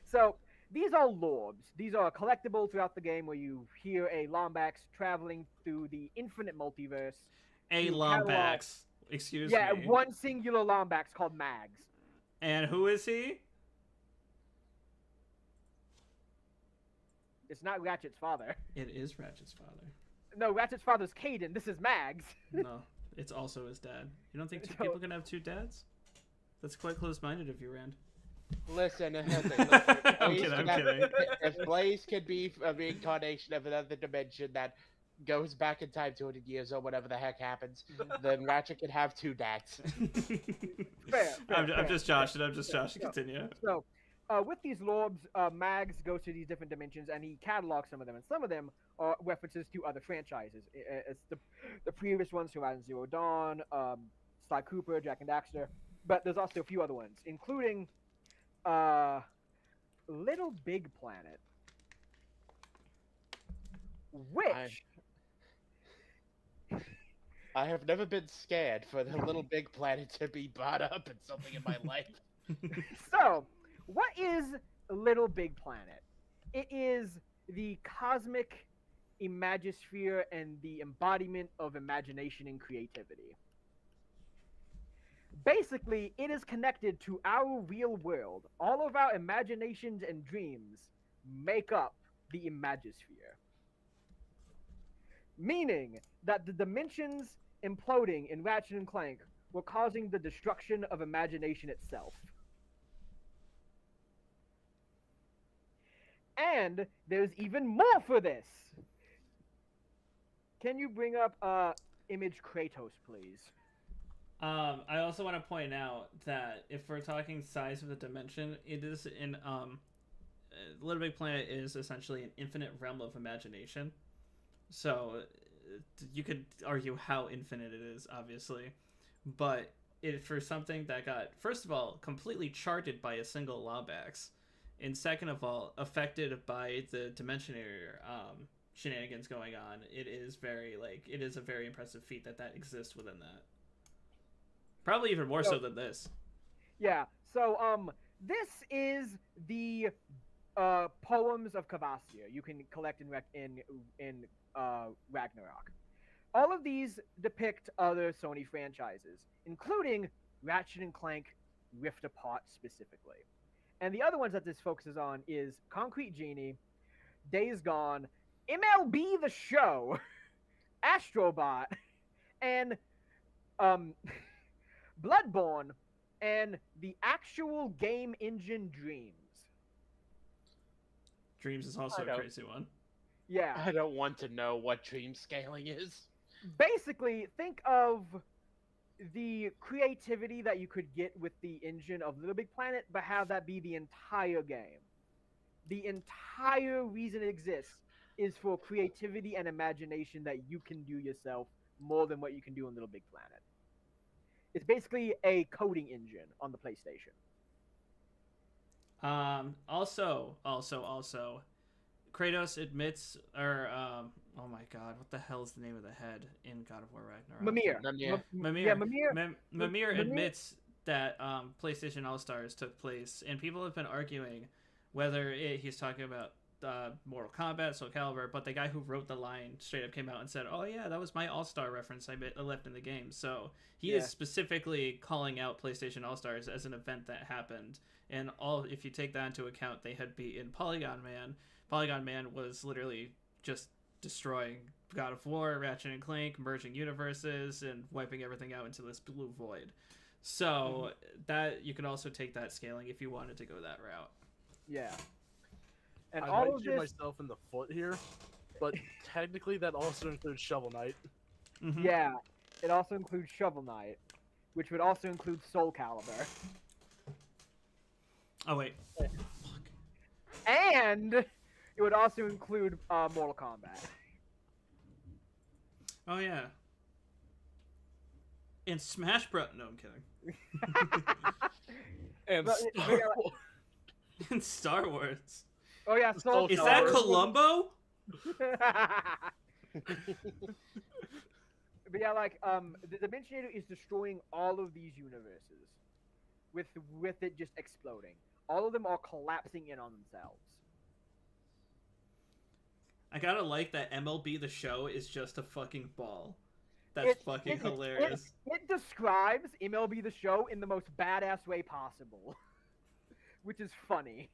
So these are Lorbs. These are collectible throughout the game where you hear a Lombax traveling through the infinite multiverse. A to Lombax. catalog- Excuse Yeah, me. one singular Lombax called Mags. And who is he? It's not Ratchet's father. It is Ratchet's father. No, Ratchet's father's Caden. This is Mags. No, it's also his dad. You don't think two So- people can have two dads? That's quite close-minded of you, Rand. Listen, I'm Blaze kidding, I'm can have- kidding. if Blaze could be a reincarnation of another dimension that goes back in time 200 years or whatever the heck happens, then Ratchet could have two dads. Fair, I'm just joshing. I'm just Yeah, joshing. yeah. Continue. So, with these Lorbs, Mags goes to these different dimensions and he catalogs some of them, and some of them are references to other franchises. It's the previous ones, Horizon Zero Dawn, Sly Cooper, Jack and Daxter, but there's also a few other ones, including Little Big Planet, which I have never been scared for the Little Big Planet to be brought up in something in my life. So, what is Little Big Planet? It is the cosmic imagisphere and the embodiment of imagination and creativity. Basically, it is connected to our real world. All of our imaginations and dreams make up the imagisphere. Meaning that the dimensions imploding in Ratchet and Clank were causing the destruction of imagination itself. And there's even more for this. Can you bring up Image Kratos, please? I also want to point out that if we're talking size of the dimension, it is in Little Big Planet is essentially an infinite realm of imagination. So you could argue how infinite it is, obviously, but for something that got, first of all, completely charted by a single Lombax, and second of all, affected by the Dimensionator shenanigans going on, it is a very impressive feat that exists within that. Probably even more so than this. Yeah. So this is the poems of Kvasir you can collect in Ragnarok. All of these depict other Sony franchises, including Ratchet and Clank Rift Apart specifically. And the other ones that this focuses on is Concrete Genie, Days Gone, MLB The Show, Astrobot, and Bloodborne, and the actual game engine Dreams. Dreams is also I a know. crazy one. Yeah. I don't want to know what dream scaling is. Basically, think of the creativity that you could get with the engine of Little Big Planet, but have that be the entire game. The entire reason it exists is for creativity and imagination that you can do yourself more than what you can do in Little Big Planet. It's basically a coding engine on the PlayStation. Also, Kratos admits, or oh my God, what the hell is the name of the head in God of War Ragnarok? Mimir. Mimir. Yeah, Mimir. Mimir admits that PlayStation All Stars took place, and people have been arguing whether he's talking about Mortal Kombat, Soul Calibur, but the guy who wrote the line straight up came out and said, "Oh yeah, that was my All Star reference I left in the game." So he is specifically calling out PlayStation All Stars as an event that happened, and if you take that into account, they had beaten Polygon Man, Polygon Man was literally just destroying God of War, Ratchet and Clank, merging universes, and wiping everything out into this blue void. So that you could also take that scaling if you wanted to go that route. Yeah. And I all might of shoot this, myself in the foot here, but technically that also includes Shovel Knight. Mhm. yeah, it also includes Shovel Knight, which would also include Soul Calibur. Oh wait. And it would also include Mortal Kombat. Oh yeah. And Smash Bros. No, I'm kidding. And But- Star but yeah, Wars. And Star Wars. Oh yeah, Soul Is Star that Wars. Columbo? But yeah, like the Dimensionator is destroying all of these universes, with it just exploding. All of them are collapsing in on themselves. I gotta like that MLB the Show is just a fucking ball. That's fucking hilarious. It describes MLB the Show in the most badass way possible, which is funny.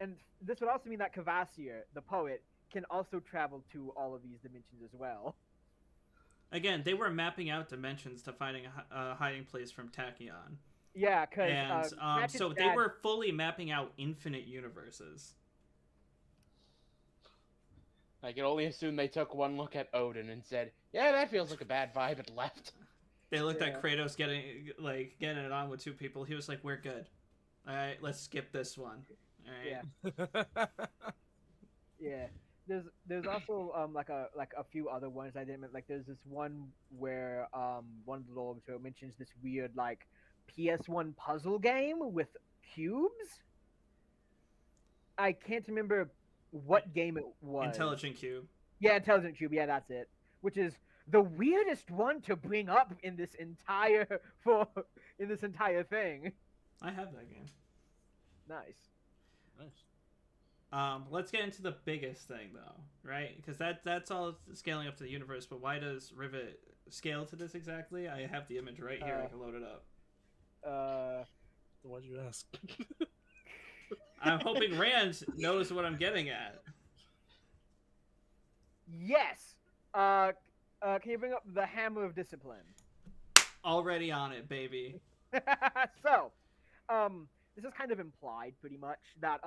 And this would also mean that Cavassier, the poet, can also travel to all of these dimensions as well. Again, they were mapping out dimensions to finding a hiding place from Tachyon. Yeah, because And so they were fully mapping out infinite universes. I can only assume they took one look at Odin and said, "Yeah, that feels like a bad vibe," and left. They looked Yeah. at Kratos getting it on with two people. He was like, "We're good. All right, let's skip this one." All right. Yeah. Yeah. There's also like a few other ones I didn't like. There's this one where one of the lore show mentions this weird like PS1 puzzle game with cubes. I can't remember what game it was. Intelligent Cube. Yeah, Intelligent Cube. Yeah, that's it. Which is the weirdest one to bring up in this entire thing. I have that game. Nice. Nice. Let's get into the biggest thing though, right? Because that's all scaling up to the universe. But why does Rivet scale to this exactly? I have the image right here. I can load it up. Why'd you ask? I'm hoping Rand knows what I'm getting at. Yes. Can you bring up the Hammer of Discipline? Already on it, baby. So, this is kind of implied, pretty much, that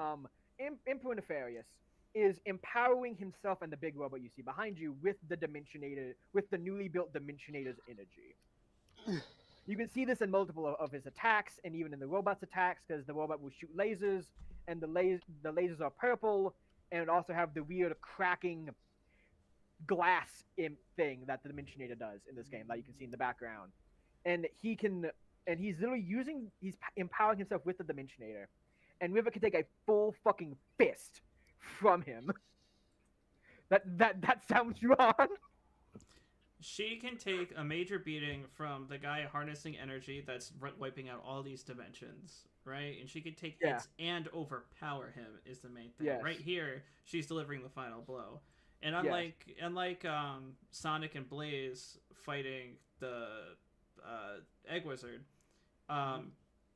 Emperor Nefarious is empowering himself and the big robot you see behind you with the Dimensionator, with the newly built Dimensionator's energy. You can see this in multiple of his attacks, and even in the robot's attacks, because the robot will shoot lasers, and the lasers are purple, and also have the weird cracking glass thing that the Dimensionator does in this game that you can see in the background. And he's literally he's empowering himself with the Dimensionator. And Rivet can take a full fucking fist from him. That sounds wrong. She can take a major beating from the guy harnessing energy that's wiping out all these dimensions, right? And she can take hits and overpower him is the main thing. Yes. Right here, she's delivering the final blow. And unlike Sonic and Blaze fighting the Egg Wizard,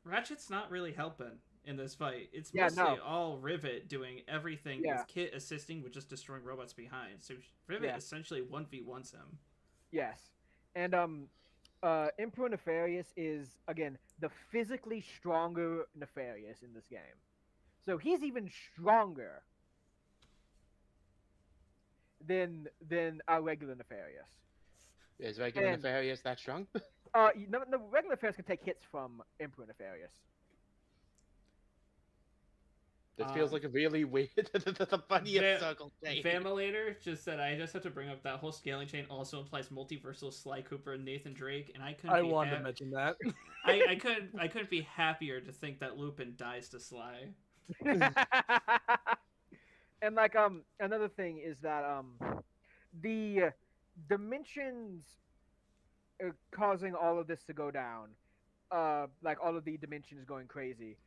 Ratchet's not really helping in this fight. It's mostly all Rivet doing everything with Kit assisting with just destroying robots behind. So Rivet essentially 1v1s him. Yes. And Emperor Nefarious is, again, the physically stronger Nefarious in this game. So he's even stronger than our regular Nefarious. Is regular Nefarious that strong? The regular Nefarious can take hits from Emperor Nefarious. This feels like a really weird, the funniest circle chain. Famulator just said, I just have to bring up that whole scaling chain also implies multiversal Sly Cooper and Nathan Drake, and I wanted to mention that. I couldn't be happier to think that Lupin dies to Sly. And like another thing is that the dimensions causing all of this to go down, like all of the dimensions going crazy.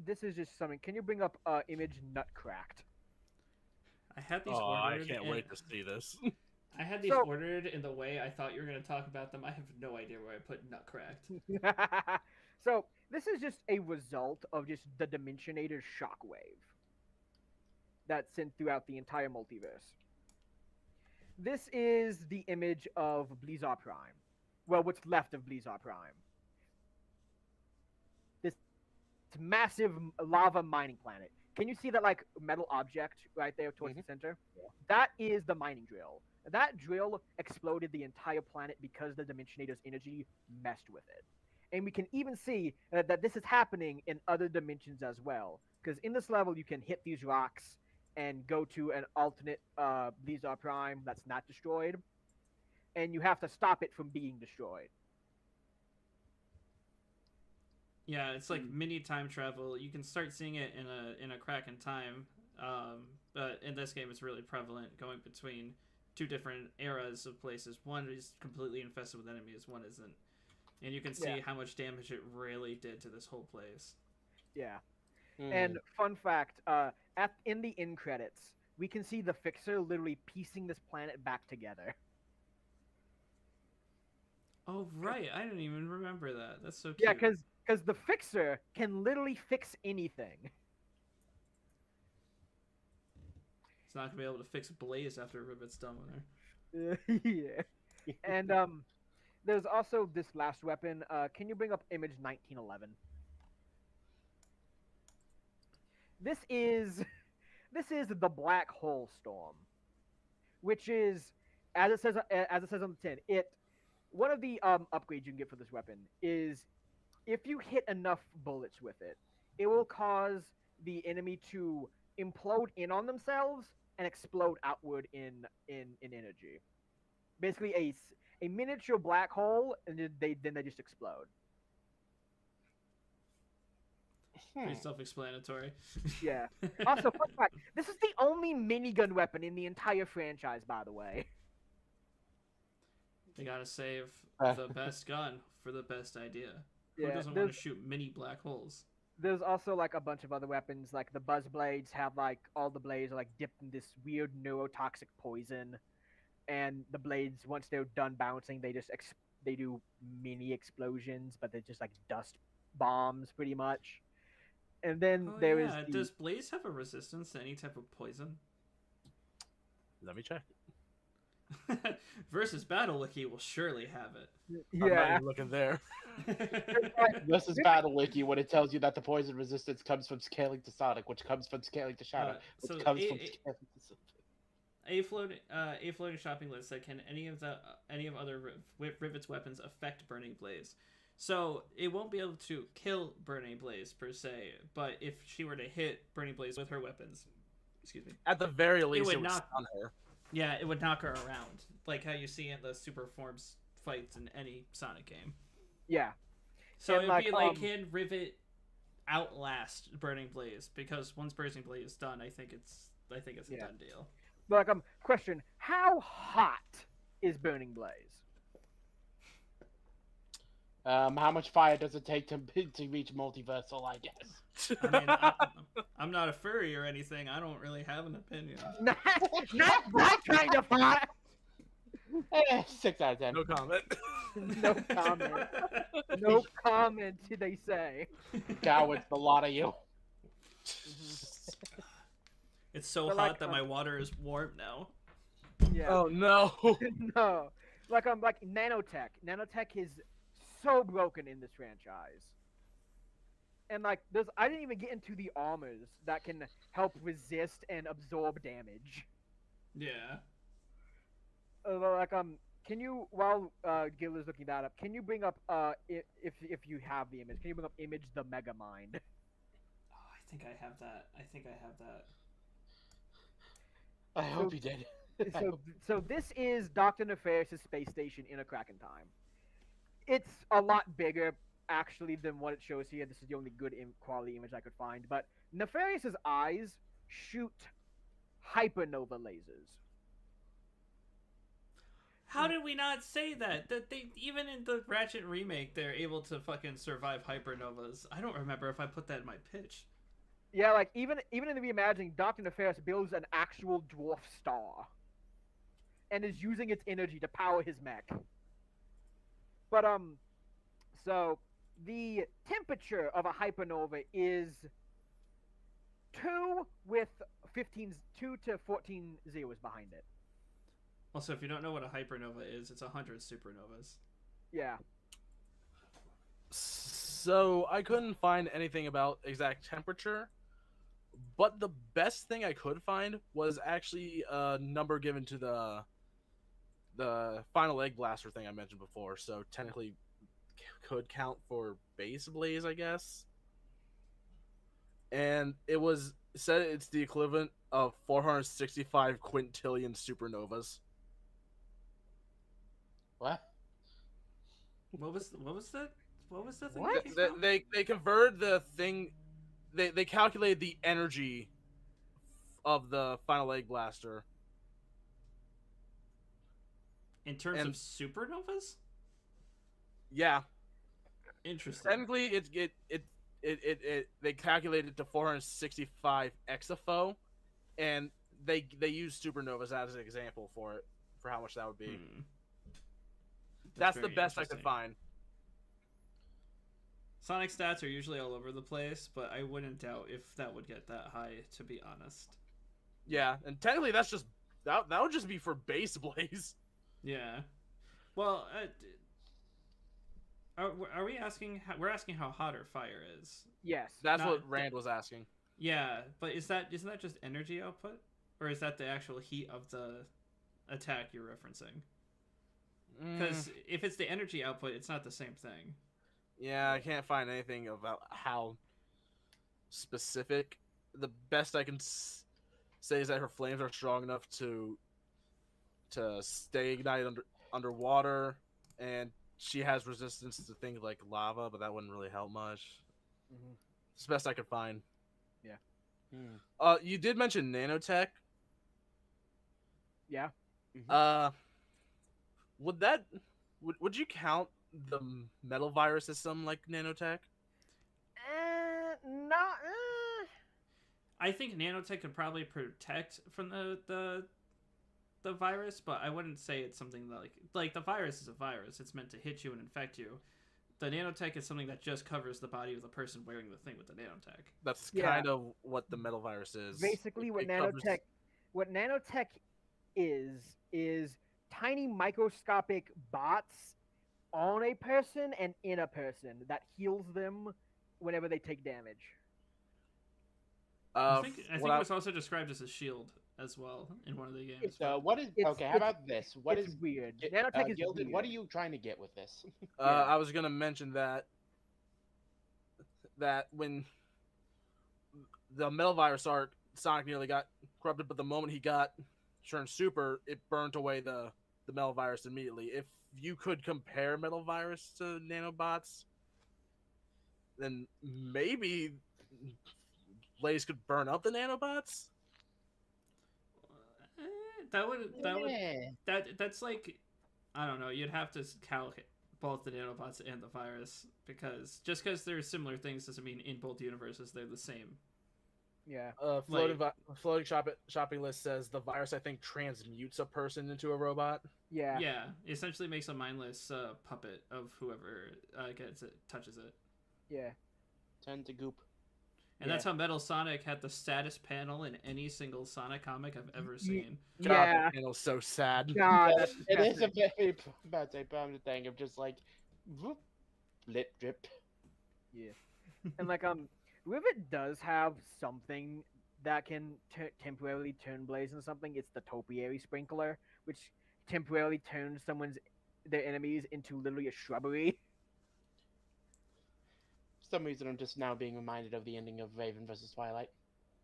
This is just something. Can you bring up image Nutcracked? I had these ordered. I can't wait to see this. I had these ordered in the way I thought you were going to talk about them. I have no idea where I put Nutcracked. So this is just a result of just the Dimensionator's shockwave. that's sent throughout the entire multiverse. This is the image of Blizar Prime. Well, what's left of Blizar Prime. This massive lava mining planet. Can you see that like metal object right there towards the center? Yeah. That is the mining drill. That drill exploded the entire planet because the Dimensionator's energy messed with it. And we can even see that this is happening in other dimensions as well. Because in this level, you can hit these rocks and go to an alternate Blizar Prime that's not destroyed. And you have to stop it from being destroyed. Yeah, it's like mini time travel. You can start seeing it in a crack in time, but in this game it's really prevalent, going between two different eras of places. One is completely infested with enemies, one isn't, and you can see how much damage it really did to this whole place. Yeah. And fun fact, in the end credits, we can see the Fixer literally piecing this planet back together. Oh right, I didn't even remember that. That's so cute. Yeah, because the Fixer can literally fix anything. It's not gonna be able to fix Blaze after Rivet's done with her. Yeah. And there's also this last weapon. Can you bring up image 1911? This is the Black Hole Storm, which is, as it says on the tin, one of the upgrades you can get for this weapon is if you hit enough bullets with it, it will cause the enemy to implode in on themselves and explode outward in energy. Basically, a miniature black hole, and then they just explode. Pretty self-explanatory. Yeah. Also, fun fact: this is the only minigun weapon in the entire franchise, by the way. They gotta save the best gun for the best idea. Who doesn't want to shoot mini black holes? There's also like a bunch of other weapons, like the buzz blades have like all the blades are like dipped in this weird neurotoxic poison, and the blades once they're done bouncing, they just they do mini explosions, but they're just like dust bombs pretty much. And then Does Blaze have a resistance to any type of poison? Let me check. Versus Battle Wiki will surely have it. Yeah. I'm not even looking there. This is Battle Wiki when it tells you that the poison resistance comes from scaling to Sonic, which comes from scaling to Shadow, which comes from scaling to Silver. A floating shopping list said, can any of other Rivet's weapons affect Burning Blaze? So it won't be able to kill Burning Blaze per se, but if she were to hit Burning Blaze with her weapons, excuse me, at the very least, it would knock stun her. Yeah, it would knock her around, like how you see in the Super Forms fights in any Sonic game. Yeah. So and it'd be like, can Rivet outlast Burning Blaze? Because once Burning Blaze is done, I think it's a done deal. But like, question: how hot is Burning Blaze? How much fire does it take to reach multiversal? I guess. I mean, I'm not a furry or anything. I don't really have an opinion. not that kind of hot. 6 out of 10. No comment. No comment. No comment, they say. Cowards, the lot of you. It's so But hot like, that my water is warm now. Yeah. Oh no. No. Like nanotech. Nanotech is so broken in this franchise. And like I didn't even get into the armors that can help resist and absorb damage. Yeah. Can you, while Gil is looking that up, can you bring up if you have the image, can you bring up image the Mega Mind? Oh, I think I have that. I hope you did. So this is Dr. Nefarious' space station in a Kraken time. It's a lot bigger, actually, than what it shows here. This is the only good quality image I could find. But Nefarious' eyes shoot hypernova lasers. How did we not say that? That they, even in the Ratchet remake, they're able to fucking survive hypernovas. I don't remember if I put that in my pitch. Yeah, like even in the reimagining, Dr. Nefarious builds an actual dwarf star, and is using its energy to power his mech. But so the temperature of a hypernova is 2 with 15 2 to 14 zeros behind it. Also, if you don't know what a hypernova is, it's 100 supernovas. Yeah. So I couldn't find anything about exact temperature, but the best thing I could find was actually a number given to the final egg blaster thing I mentioned before. So technically, could count for base blaze, I guess. And it was said it's the equivalent of 465 quintillion supernovas. What? What was that? What was the thing? What? They converted the thing. They calculated the energy of the final egg blaster In terms and- of supernovas? Yeah, Interesting. technically they calculated it to 465 exafo, and they use supernovas as an example for it, for how much that would be. Hmm. That's the very best I could interesting. find. Sonic stats are usually all over the place, but I wouldn't doubt if that would get that high, to be honest. Yeah, and technically that's just that would just be for base blaze. Yeah. Well, are we asking? We're asking how hot or fire is. Yes. That's Not- what Rand was asking. Yeah, but isn't that just energy output, or is that the actual heat of the attack you're referencing? Because if it's the energy output, it's not the same thing. Yeah, I can't find anything about how specific. The best I can say is that her flames are strong enough to stay ignited underwater, and she has resistance to things like lava, but that wouldn't really help much. Mhm. It's the best I could find. Hmm. You did mention nanotech. Yeah. Would you count the metal virus system like nanotech? No. I think nanotech could probably protect from the virus, but I wouldn't say it's something that like the virus is a virus. It's meant to hit you and infect you. The nanotech is something that just covers the body of the person wearing the thing with the nanotech. That's Yeah. kind of what the metal virus is. Basically, It what covers- nanotech is tiny microscopic bots on a person and in a person that heals them whenever they take damage. I think it what was also described as a shield as well in one of the games. So what is It's- okay? How about this? What it's is weird. Gi- Nanotech is Gilded? weird. What are you trying to get with this? I was gonna mention that when the metal virus arc, Sonic nearly got corrupted, but the moment he got turned super, it burnt away the metal virus immediately. If you could compare metal virus to nanobots, then maybe Blaze could burn up the nanobots. That's like, I don't know. You'd have to count both the nanobots and the virus because just because they're similar things doesn't mean in both universes they're the same. Yeah. Floating shopping list says the virus, I think, transmutes a person into a robot. Yeah. Yeah, essentially makes a mindless puppet of whoever touches it. Yeah. Turn to goop. And that's how Metal Sonic had the saddest panel in any single Sonic comic I've ever seen. God, Yeah. that panel's so sad. God, that's It is a disgusting. very bad permanent thing of just like, whoop, lip drip. And like Rivet does have something that can temporarily turn Blaze into something. It's the topiary sprinkler, which temporarily turns their enemies into literally a shrubbery. For some reason, I'm just now being reminded of the ending of Raven versus Twilight.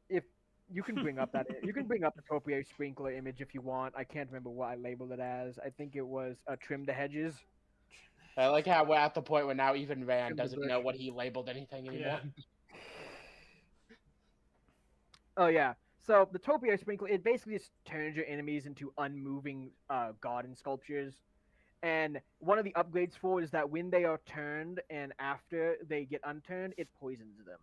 If you can bring up you can bring up the topiary sprinkler image if you want. I can't remember what I labeled it as. I think it was trim the hedges. I like how we're at the point where now even Rand Trim the doesn't bush. know what he labeled anything anymore. Oh yeah. So the topiary sprinkler, it basically just turns your enemies into unmoving garden sculptures. And one of the upgrades for is that when they are turned and after they get unturned, it poisons them.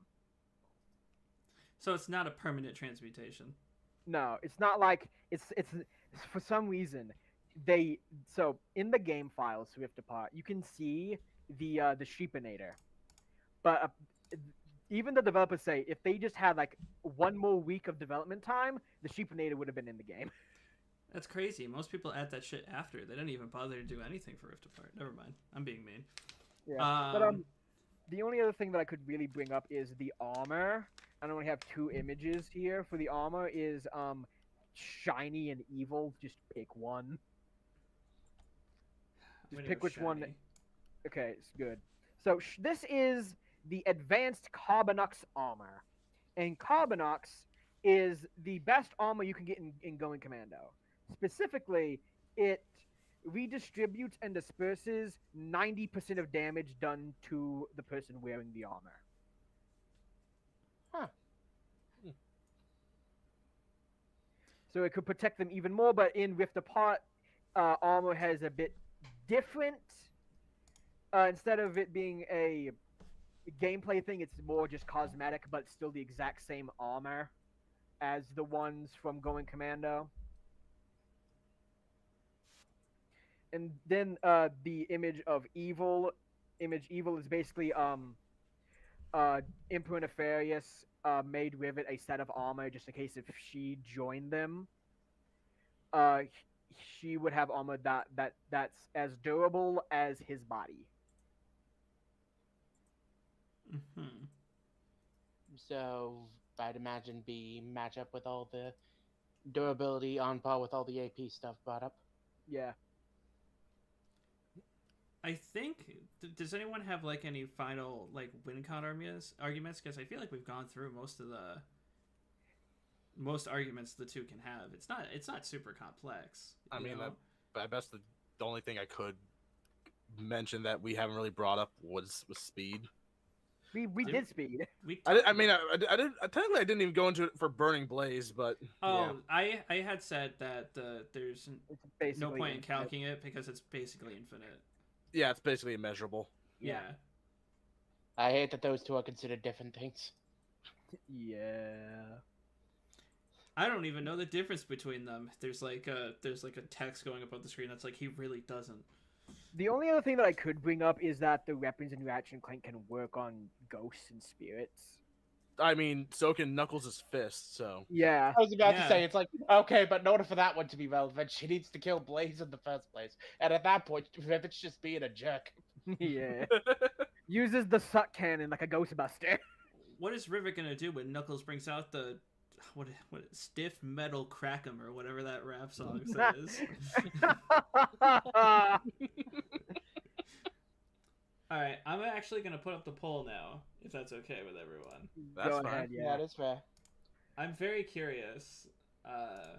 So it's not a permanent transmutation. No, it's not like it's for some reason so in the game files Swift apart, you can see the sheepinator, but even the developers say if they just had like one more week of development time, the Sheepinator would have been in the game. That's crazy. Most people add that shit after. They didn't even bother to do anything for Rift Apart. Never mind. I'm being mean. Yeah. But the only other thing that I could really bring up is the armor. I only have 2 images here for the armor. Is shiny and evil. Just pick one. Just pick which one. Okay, it's good. So this is the advanced Carbonux armor, and Carbonux is the best armor you can get in Going Commando. Specifically, it redistributes and disperses 90% of damage done to the person wearing the armor. Huh. So it could protect them even more, but in Rift Apart, armor has a bit different. Instead of it being a gameplay thing, it's more just cosmetic, but still the exact same armor as the ones from Going Commando. And then the image evil is basically Emperor Nefarious made Rivet a set of armor just in case if she joined them, she would have armor that's as durable as his body. Mm-hmm. So I'd imagine be match up with all the durability on par with all the AP stuff brought up. Yeah. I think. Does anyone have like any final like win con arguments? Because I feel like we've gone through most arguments the two can have. It's not super complex. I mean, I guess the only thing I could mention that we haven't really brought up was speed. We did speed. Technically I didn't even go into it for Burning Blaze, but yeah. I had said that there's no point in calcing it because it's basically infinite. Yeah, it's basically immeasurable. Yeah. I hate that those two are considered different things. Yeah. I don't even know the difference between them. There's like a text going up on the screen that's like he really doesn't. The only other thing that I could bring up is that the weapons in Ratchet and Clank can work on ghosts and spirits. I mean, so can Knuckles' fist, so... Yeah. I was about to say, it's like, okay, but in order for that one to be relevant, she needs to kill Blaze in the first place. And at that point, Rivet's just being a jerk. Yeah. Uses the suck cannon like a Ghostbuster. What is Rivet gonna do when Knuckles brings out the... What stiff metal crack 'em or whatever that rap song says? All right, I'm actually gonna put up the poll now, if that's okay with everyone. That's Go fine. ahead, Yeah, that's fair. I'm very curious how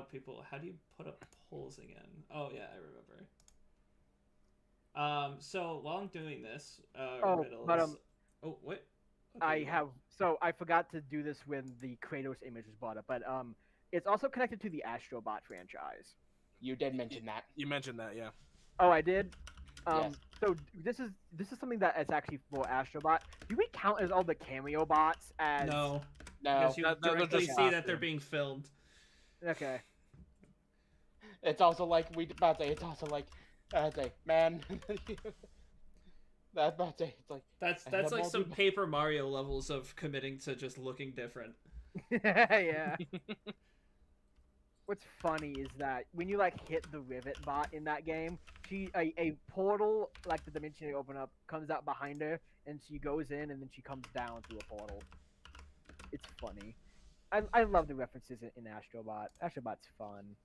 do you put up polls again? Oh yeah, I remember. So while I'm doing this, riddles. But oh what? Okay, I forgot to do this when the Kratos image was brought up, but it's also connected to the Astrobot franchise. You did mention that. You mentioned that, yeah. Oh, I did. Yes. So this is something that is actually for Astrobot. Do we count as all the cameo bots as? No, No. because you directly just see that costume. they're being filmed. Okay. It's also like it's also like man. It's like That's like some Paper Mario levels of committing to just looking different. Yeah. What's funny is that when you like hit the Rivet bot in that game, a portal like the dimension they open up comes out behind her, and she goes in, and then she comes down through a portal. It's funny. I love the references in Astrobot. Astrobot's fun.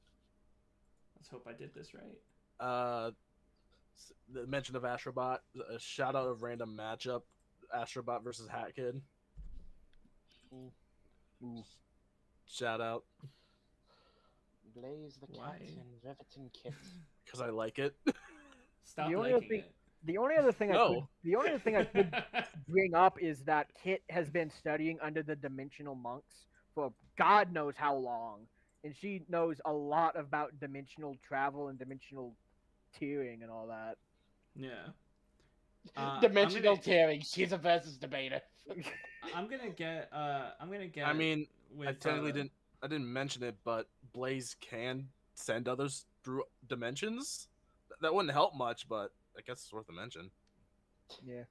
Let's hope I did this right. The mention of Astrobot, a shout out of random matchup, Astrobot versus Hat Kid. Ooh. Shout out. Blaze the cat and Rivet and Kit. Because I like it. Stop The only liking other thing- it. The only other thing No. I could bring up is that Kit has been studying under the Dimensional Monks for God knows how long, and she knows a lot about dimensional travel and dimensional tiering and all that. Yeah. Dimensional tearing. She's a versus debater. I'm gonna get. I mean, with, I technically didn't mention it, but Blaze can send others through dimensions. That wouldn't help much, but I guess it's worth a mention. Yeah.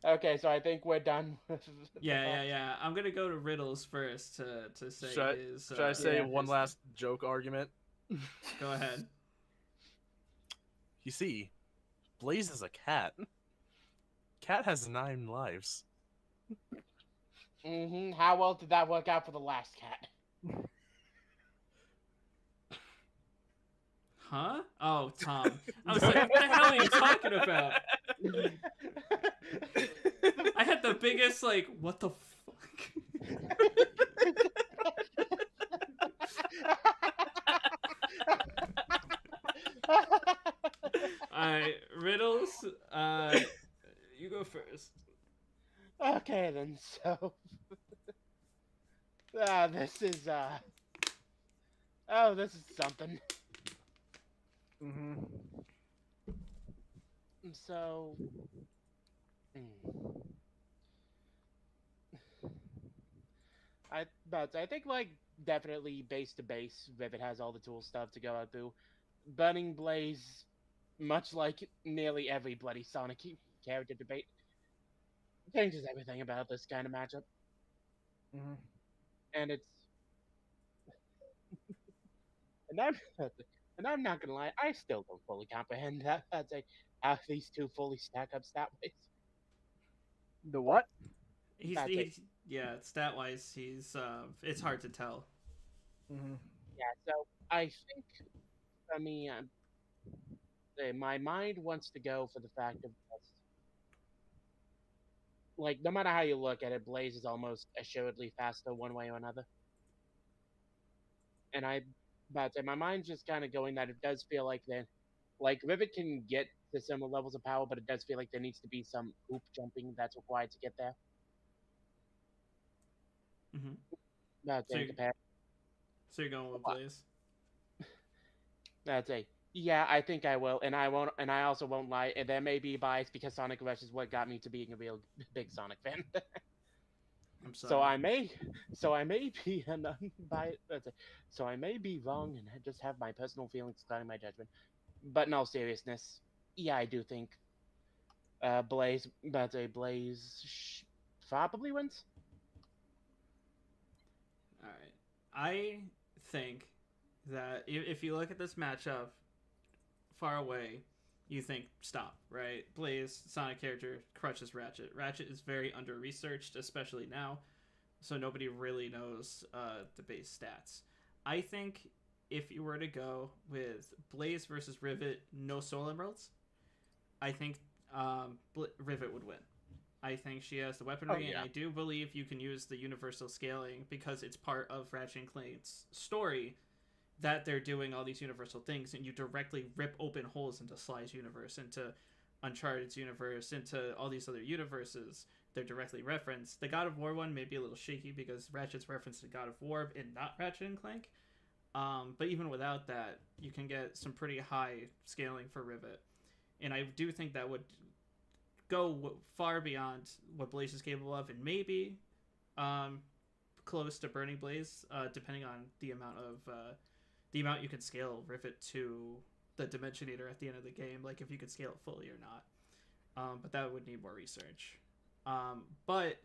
Okay, so I think we're done. With the Yeah. thoughts. I'm gonna go to riddles first to say Should his. should I say Yeah. one his- last joke argument? Go ahead. You see, Blaze is a cat. Cat has 9 lives. How well did that work out for the last cat? Huh? Oh, Tom. I was like, what the hell are you talking about? I had the biggest like, what the fuck? Alright, riddles. You go first. Okay then, so this is this is something. Mm-hmm. So I think like definitely base to base, Rivet has all the tool stuff to go out through. Burning Blaze, much like nearly every bloody Sonic character debate, changes everything about this kind of matchup. Mm-hmm. And it's and I'm and I'm not gonna lie, I still don't fully comprehend that. That's a how these two fully stack up stat wise. The what? That's it. Yeah, stat wise, he's it's hard to tell. Mm-hmm. Yeah, so I think for me, my mind wants to go for the fact of just, like no matter how you look at it, Blaze is almost assuredly faster one way or another. And my mind's just kind of going that it does feel like Rivet can get to similar levels of power, but it does feel like there needs to be some hoop jumping that's required to get there. Mm-hmm. That's So in you're, comparison. so you're going with Blaze. That's a yeah. I think I will, and I won't, and I also won't lie. And there may be bias because Sonic Rush is what got me to being a real big Sonic fan. I'm sorry. So I may be an unbiased. So I may be wrong and just have my personal feelings clouding my judgment. But in all seriousness, yeah, I do think Blaze, probably wins. All right. I think that if you look at this matchup far away, you think stop, right? Blaze, Sonic character, crushes Ratchet. Ratchet is very under researched, especially now, so nobody really knows the base stats. I think if you were to go with Blaze versus Rivet, no soul emeralds, I think Rivet would win. I think she has the weaponry, and I do believe you can use the universal scaling because it's part of Ratchet and Clank's story that they're doing all these universal things, and you directly rip open holes into Sly's universe, into Uncharted's universe, into all these other universes. They're directly referenced. The God of War one may be a little shaky because Ratchet's referenced to God of War and not Ratchet and Clank. But even without that, you can get some pretty high scaling for Rivet. And I do think that would go far beyond what Blaze is capable of, and maybe close to Burning Blaze, depending on the amount you can scale Rivet to the Dimension Eater at the end of the game, like if you could scale it fully or not. But that would need more research. But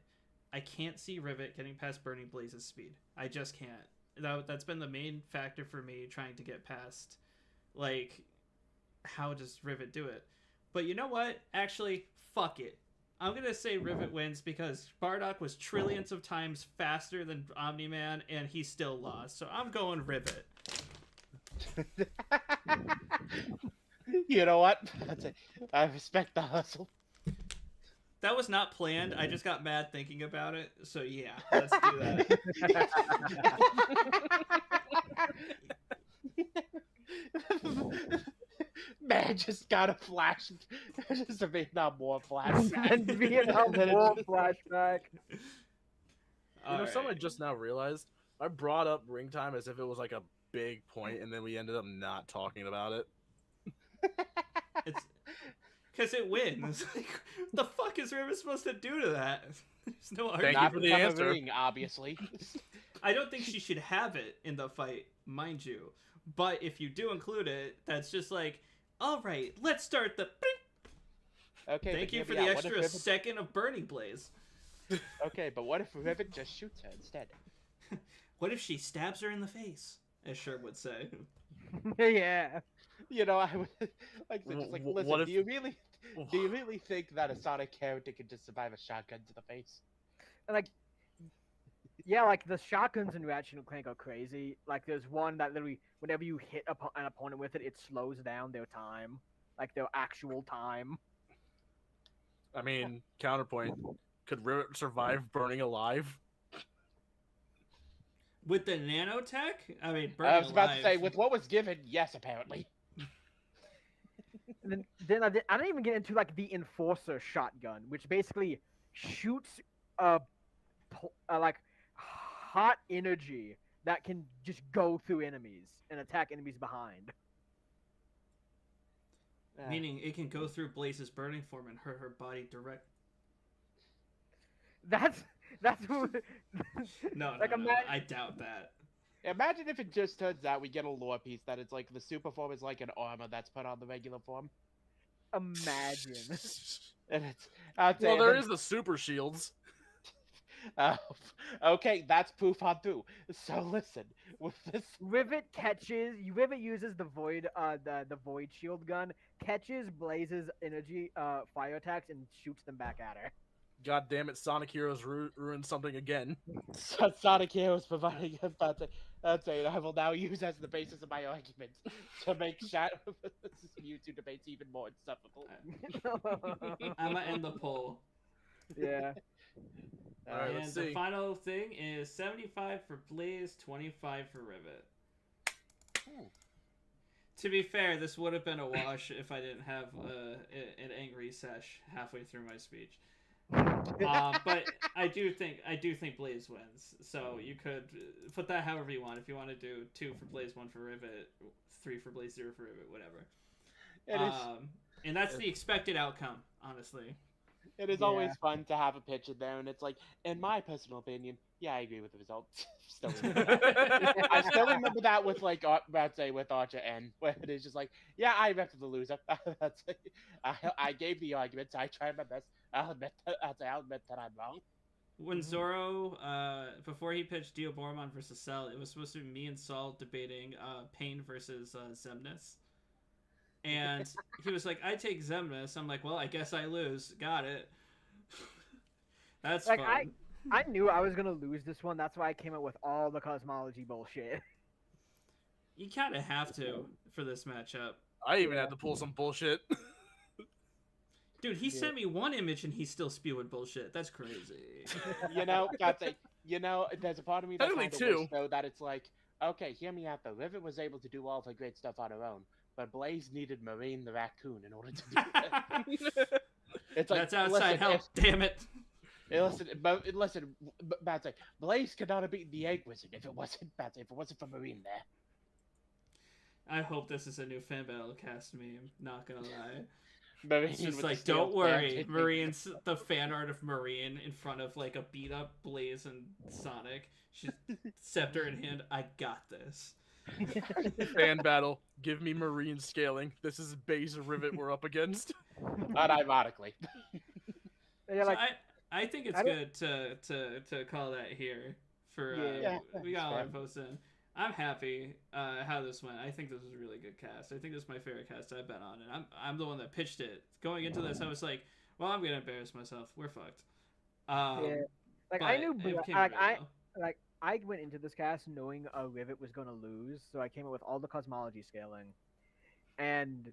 I can't see Rivet getting past Burning Blaze's speed. I just can't. That's been the main factor for me trying to get past, like, how does Rivet do it? But you know what? Actually, fuck it. I'm going to say Rivet wins because Bardock was trillions of times faster than Omni-Man, and he still lost. So I'm going Rivet. You know what? I respect the hustle. That was not planned. I just got mad thinking about it. So yeah, let's do that. Man, just got a flash. Just a Vietnam War flashback. And Vietnam War flashback. Something I just now realized. I brought up ring time as if it was like a big point, and then we ended up not talking about it. It's because it wins. Like, what the fuck is River supposed to do to that? There's no argument. Thank you for the answer. Ring, obviously. I don't think she should have it in the fight, mind you. But if you do include it, that's just like, all right, let's start the. Okay, Thank but you hear for me the out. What if extra Rivet... second of burning blaze. Okay, but what if Rivet just shoots her instead? What if she stabs her in the face, as Sherb would say? Yeah. You know, I would like to just like listen. What if- Do you really think that a Sonic character can just survive a shotgun to the face? And like, yeah, like the shotguns in Ratchet and Clank are crazy. Like, there's one that literally, whenever you hit an opponent with it, it slows down their time, like their actual time. I mean, counterpoint. Could Rivet survive burning alive? With the nanotech? I mean, I burning was about to say, alive. with what was given, yes, apparently. And then I didn't even get into like the Enforcer shotgun, which basically shoots like hot energy that can just go through enemies and attack enemies behind. Meaning it can go through Blaze's burning form and hurt her body direct. That's what, No, like, no, imagine, I doubt that. Imagine if it just turns out we get a lore piece that it's like the super form is like an armor that's put on the regular form. imagine. And it's, I'd say, Well, there then- is the super shields. Oh, okay, that's proof on two. So listen, with this, Rivet uses the void the void shield gun, catches Blaze's energy fire attacks and shoots them back at her. God damn it, Sonic Heroes ruined something again. Sonic Heroes providing about to, that's it. I will now use as the basis of my argument to make Mewtwo debates even more insufferable. I'm gonna end the poll. Yeah. All right, And let's the see. final thing is 75 for Blaze, 25 for Rivet. Ooh. To be fair, this would have been a wash if I didn't have an angry sesh halfway through my speech. But I do think Blaze wins. So you could put that however you want. If you want to do 2 for Blaze, 1 for Rivet, 3 for Blaze, 0 for Rivet, whatever. And that's the expected outcome, honestly. It is Yeah. always fun to have a pitch in there, and it's like, in my personal opinion, yeah, I agree with the result. Still, I still remember that with like, let's say with Archer N, where it is just like, yeah, I repped the loser. That's it. I gave the arguments. I tried my best. I'll admit that I'm wrong. When Zoro, before he pitched Dio Bormon versus Cell, it was supposed to be me and Saul debating Pain versus Zemnis. And he was like, I take Zemnis. I'm like, well, I guess I lose. Got it. That's Like, fun. I knew I was gonna lose this one. That's why I came up with all the cosmology bullshit. You kind of have to for this matchup. I even had to pull some bullshit. Dude, he sent me one image and he's still spewing bullshit. That's crazy. There's a part of me that Technically kind of two. wish, though, that it's like, okay, hear me out, though. Rivet was able to do all of her great stuff on her own, but Blaze needed Marine the raccoon in order to do that. It's like, That's outside listen, help. Damn it. Listen, Batsy, Blaze could not have beaten the Egg Wizard if it wasn't Batsy, if it wasn't for Marine there. I hope this is a new fan battle cast meme. Not gonna lie. Marine It's just with the like, steel don't worry, sand. Marine's the fan art of Marine in front of like a beat up Blaze and Sonic. She's scepter in hand. I got this. Fan battle. Give me marine scaling. This is base Rivet we're up against. Unironically. Yeah, So like, I think it's I good to call that here for Yeah, we got all fair. our posts in. I'm happy how this went. I think this was a really good cast. I think this is my favorite cast I've been on, and I'm the one that pitched it. Going into this, I was like, well, I'm gonna embarrass myself. We're fucked. yeah. Like, but I knew, it came like, really well. I went into this cast knowing Rivet was gonna lose, so I came up with all the cosmology scaling, and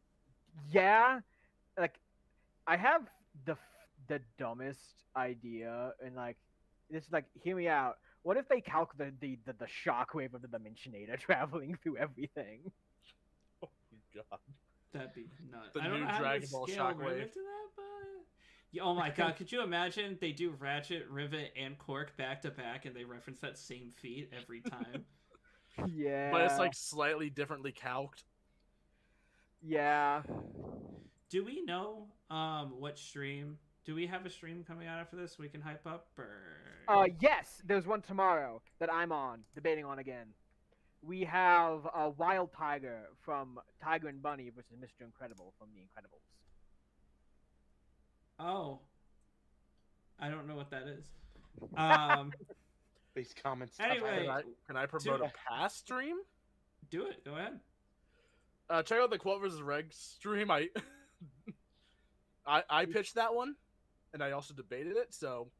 yeah, like, I have the dumbest idea, and like, this is like, hear me out. What if they calc the shockwave of the Dimensionator traveling through everything? Oh god. That'd be nuts. The I don't new know how Dragon to Ball scale Shockwave. Rivet to that, but yeah, oh my god, could you imagine they do Ratchet, Rivet, and Cork back to back, and they reference that same feat every time? Yeah. But it's like slightly differently calced. Yeah. Do we know what stream? Do we have a stream coming out after this we can hype up? Or... Yes, there's one tomorrow that I'm on, debating on again. We have Wild Tiger from Tiger and Bunny versus Mr. Incredible from The Incredibles. Oh, I don't know what that is. Um. These comments. Anyway, Can I promote a past stream? Do it. Go ahead. Check out the Quote versus Reg stream. I pitched that one, and I also debated it. So,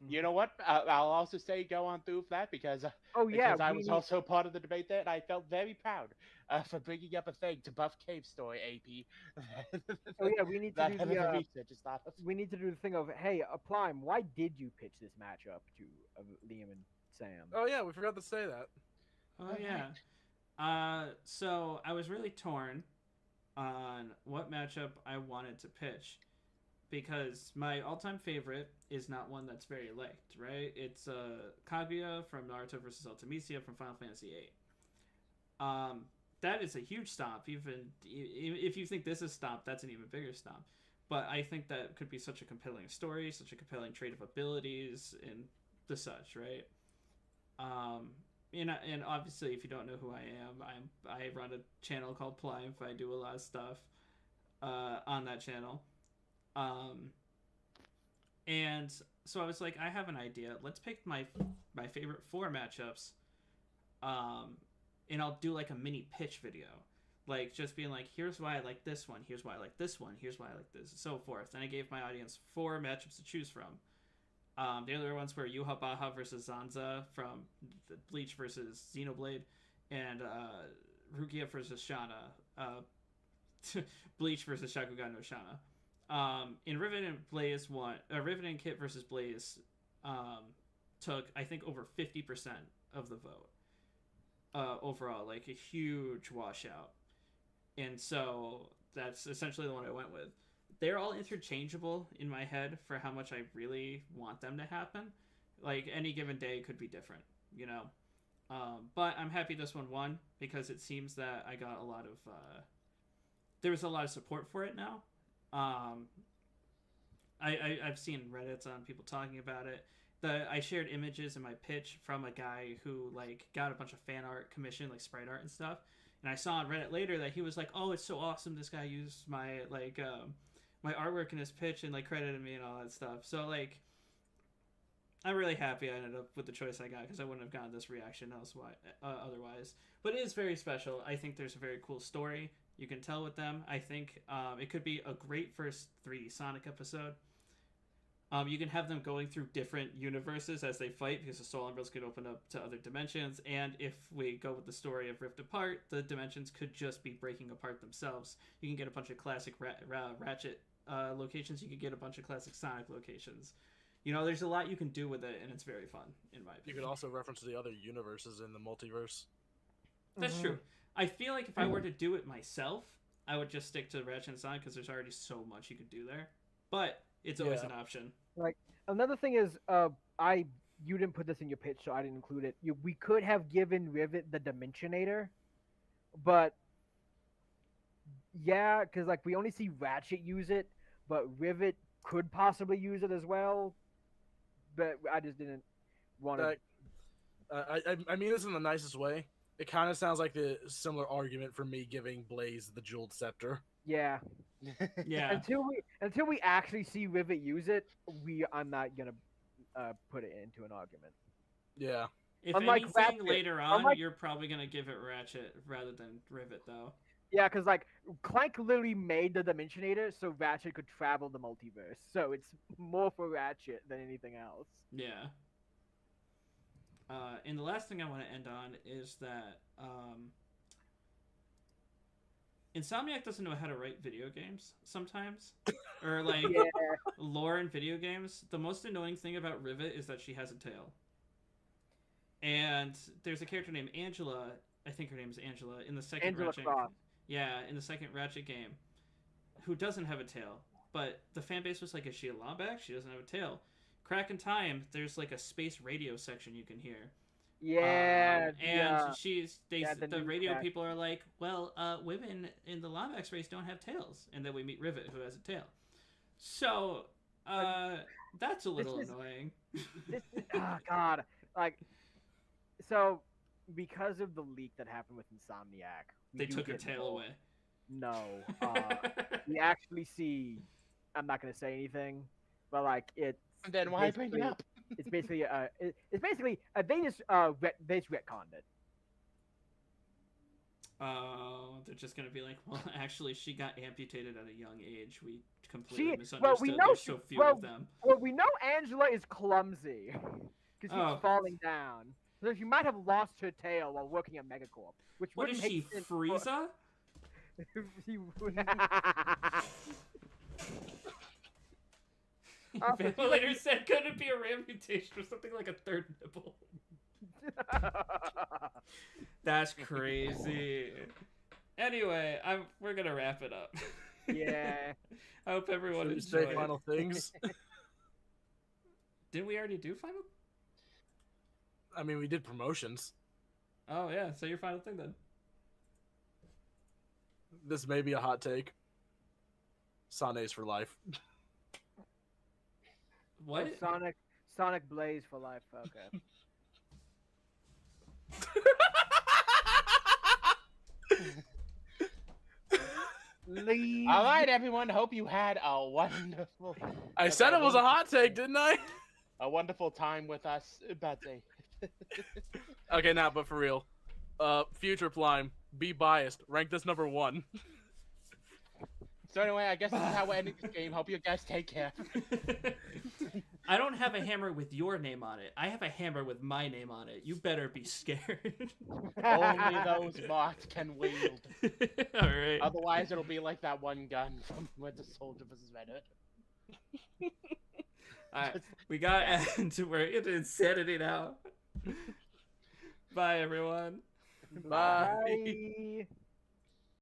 You know what? I'll also say go on through with that because because I was also part of the debate there, and I felt very proud for bringing up a thing to buff Cave Story AP. Oh yeah, we need to do the research and stuff. we need to do the thing of, hey, Prime, why did you pitch this matchup to Liam and Sam? oh yeah, we forgot to say that. Oh yeah. So I was really torn on what matchup I wanted to pitch because my all-time favorite is not one that's very liked, right? It's Kaguya from Naruto versus Ultimisia from Final Fantasy VIII. That is a huge stomp. Even if you think this is stomp, that's an even bigger stomp. But I think that could be such a compelling story, such a compelling trait of abilities, and the such, right? And obviously, if you don't know who I am, I run a channel called Plive. I do a lot of stuff on that channel. And so I was like, I have an idea. Let's pick my favorite 4 matchups. And I'll do like a mini pitch video. Like just being like, here's why I like this one, here's why I like this one, here's why I like this, and so forth. And I gave my audience 4 matchups to choose from. The other ones were Yuha Baha versus Zanza from Bleach versus Xenoblade, and Rukia versus Shana, Bleach versus Shakugan no Shana. In Rivet and Blaze Rivet and Kit versus Blaze took I think over 50% of the vote overall, like a huge washout. And so that's essentially the one I went with. They're all interchangeable in my head for how much I really want them to happen. Like any given day could be different, you know. But I'm happy this one won because it seems that I got a lot of there was a lot of support for it now. I've seen Reddits on people talking about it. I shared images in my pitch from a guy who like got a bunch of fan art commissioned, like sprite art and stuff. And I saw on Reddit later that he was like, "Oh, it's so awesome! This guy used my my artwork in his pitch and like credited me and all that stuff." So like, I'm really happy I ended up with the choice I got because I wouldn't have gotten this reaction otherwise. But it is very special. I think there's a very cool story you can tell with them. I think it could be a great first 3D Sonic episode. You can have them going through different universes as they fight because the soul emeralds could open up to other dimensions. And if we go with the story of Rift Apart, the dimensions could just be breaking apart themselves. You can get a bunch of classic Ratchet locations. You can get a bunch of classic Sonic locations. You know, there's a lot you can do with it, and it's very fun, in my opinion. You could also reference the other universes in the multiverse. That's true. I feel like if I were to do it myself, I would just stick to Ratchet and Sonic because there's already so much you could do there. But it's always an option. Like another thing is, you didn't put this in your pitch, so I didn't include it. We could have given Rivet the Dimensionator, but yeah, because like we only see Ratchet use it, but Rivet could possibly use it as well. But I just didn't want to. I mean this in the nicest way. It kind of sounds like the similar argument for me giving Blaze the Jeweled Scepter. Yeah. Yeah. Until we actually see Rivet use it, I'm not gonna put it into an argument. Yeah. If unlike anything, Ratchet, later on, you're probably gonna give it Ratchet rather than Rivet, though. Yeah, because like Clank literally made the Dimensionator so Ratchet could travel the multiverse. So it's more for Ratchet than anything else. Yeah. And the last thing I want to end on is that Insomniac doesn't know how to write video games sometimes, or like lore in video games. The most annoying thing about Rivet is that she has a tail. And there's a character named Angela. I think her name is Angela in the second Angela Ratchet. Cross. Yeah, in the second Ratchet game, who doesn't have a tail. But the fan base was like, "Is she a Lombax? She doesn't have a tail." Crack in Time, there's like a space radio section you can hear. Yeah, and the radio cat. people are like, "Well, women in the Lombax race don't have tails," and then we meet Rivet, who has a tail. So that's a little annoying. Oh God, like so because of the leak that happened with Insomniac, They took her tail away. No, we actually see I'm not gonna say anything, but like it's Then why bring it basically- up? it's basically it's basically they just they just retconned it. They're just gonna be like, well, actually, she got amputated at a young age. We completely She- misunderstood. well, we know There's she- so few well, of them. Well, we know Angela is clumsy because Oh. she's falling down. So she might have lost her tail while working at Megacorp, which What wouldn't is she, make sense for- Frieza? She- Ventilator said, could it be a reamputation or something like a third nipple? That's crazy. Anyway, we're gonna wrap it up. Yeah. I hope everyone Should we say enjoyed. final things? Didn't we already do final? I mean, we did promotions. Oh yeah, so your final thing then. This may be a hot take. Sane's for life. What? Sonic Blaze for life. Okay. Leave. All right, everyone. Hope you had a wonderful. I said it was a hot take, didn't I? A wonderful time with us, Betsy. Okay, now, but for real. Future Plime, be biased. Rank this number 1. So anyway, I guess this is how we're ending this game. Hope you guys take care. I don't have a hammer with your name on it. I have a hammer with my name on it. You better be scared. Only those marked can wield. All right. Otherwise, it'll be like that one gun from Winter Soldier vs. Red Hood. All right. We got we're into insanity now. Bye, everyone. Bye. Bye.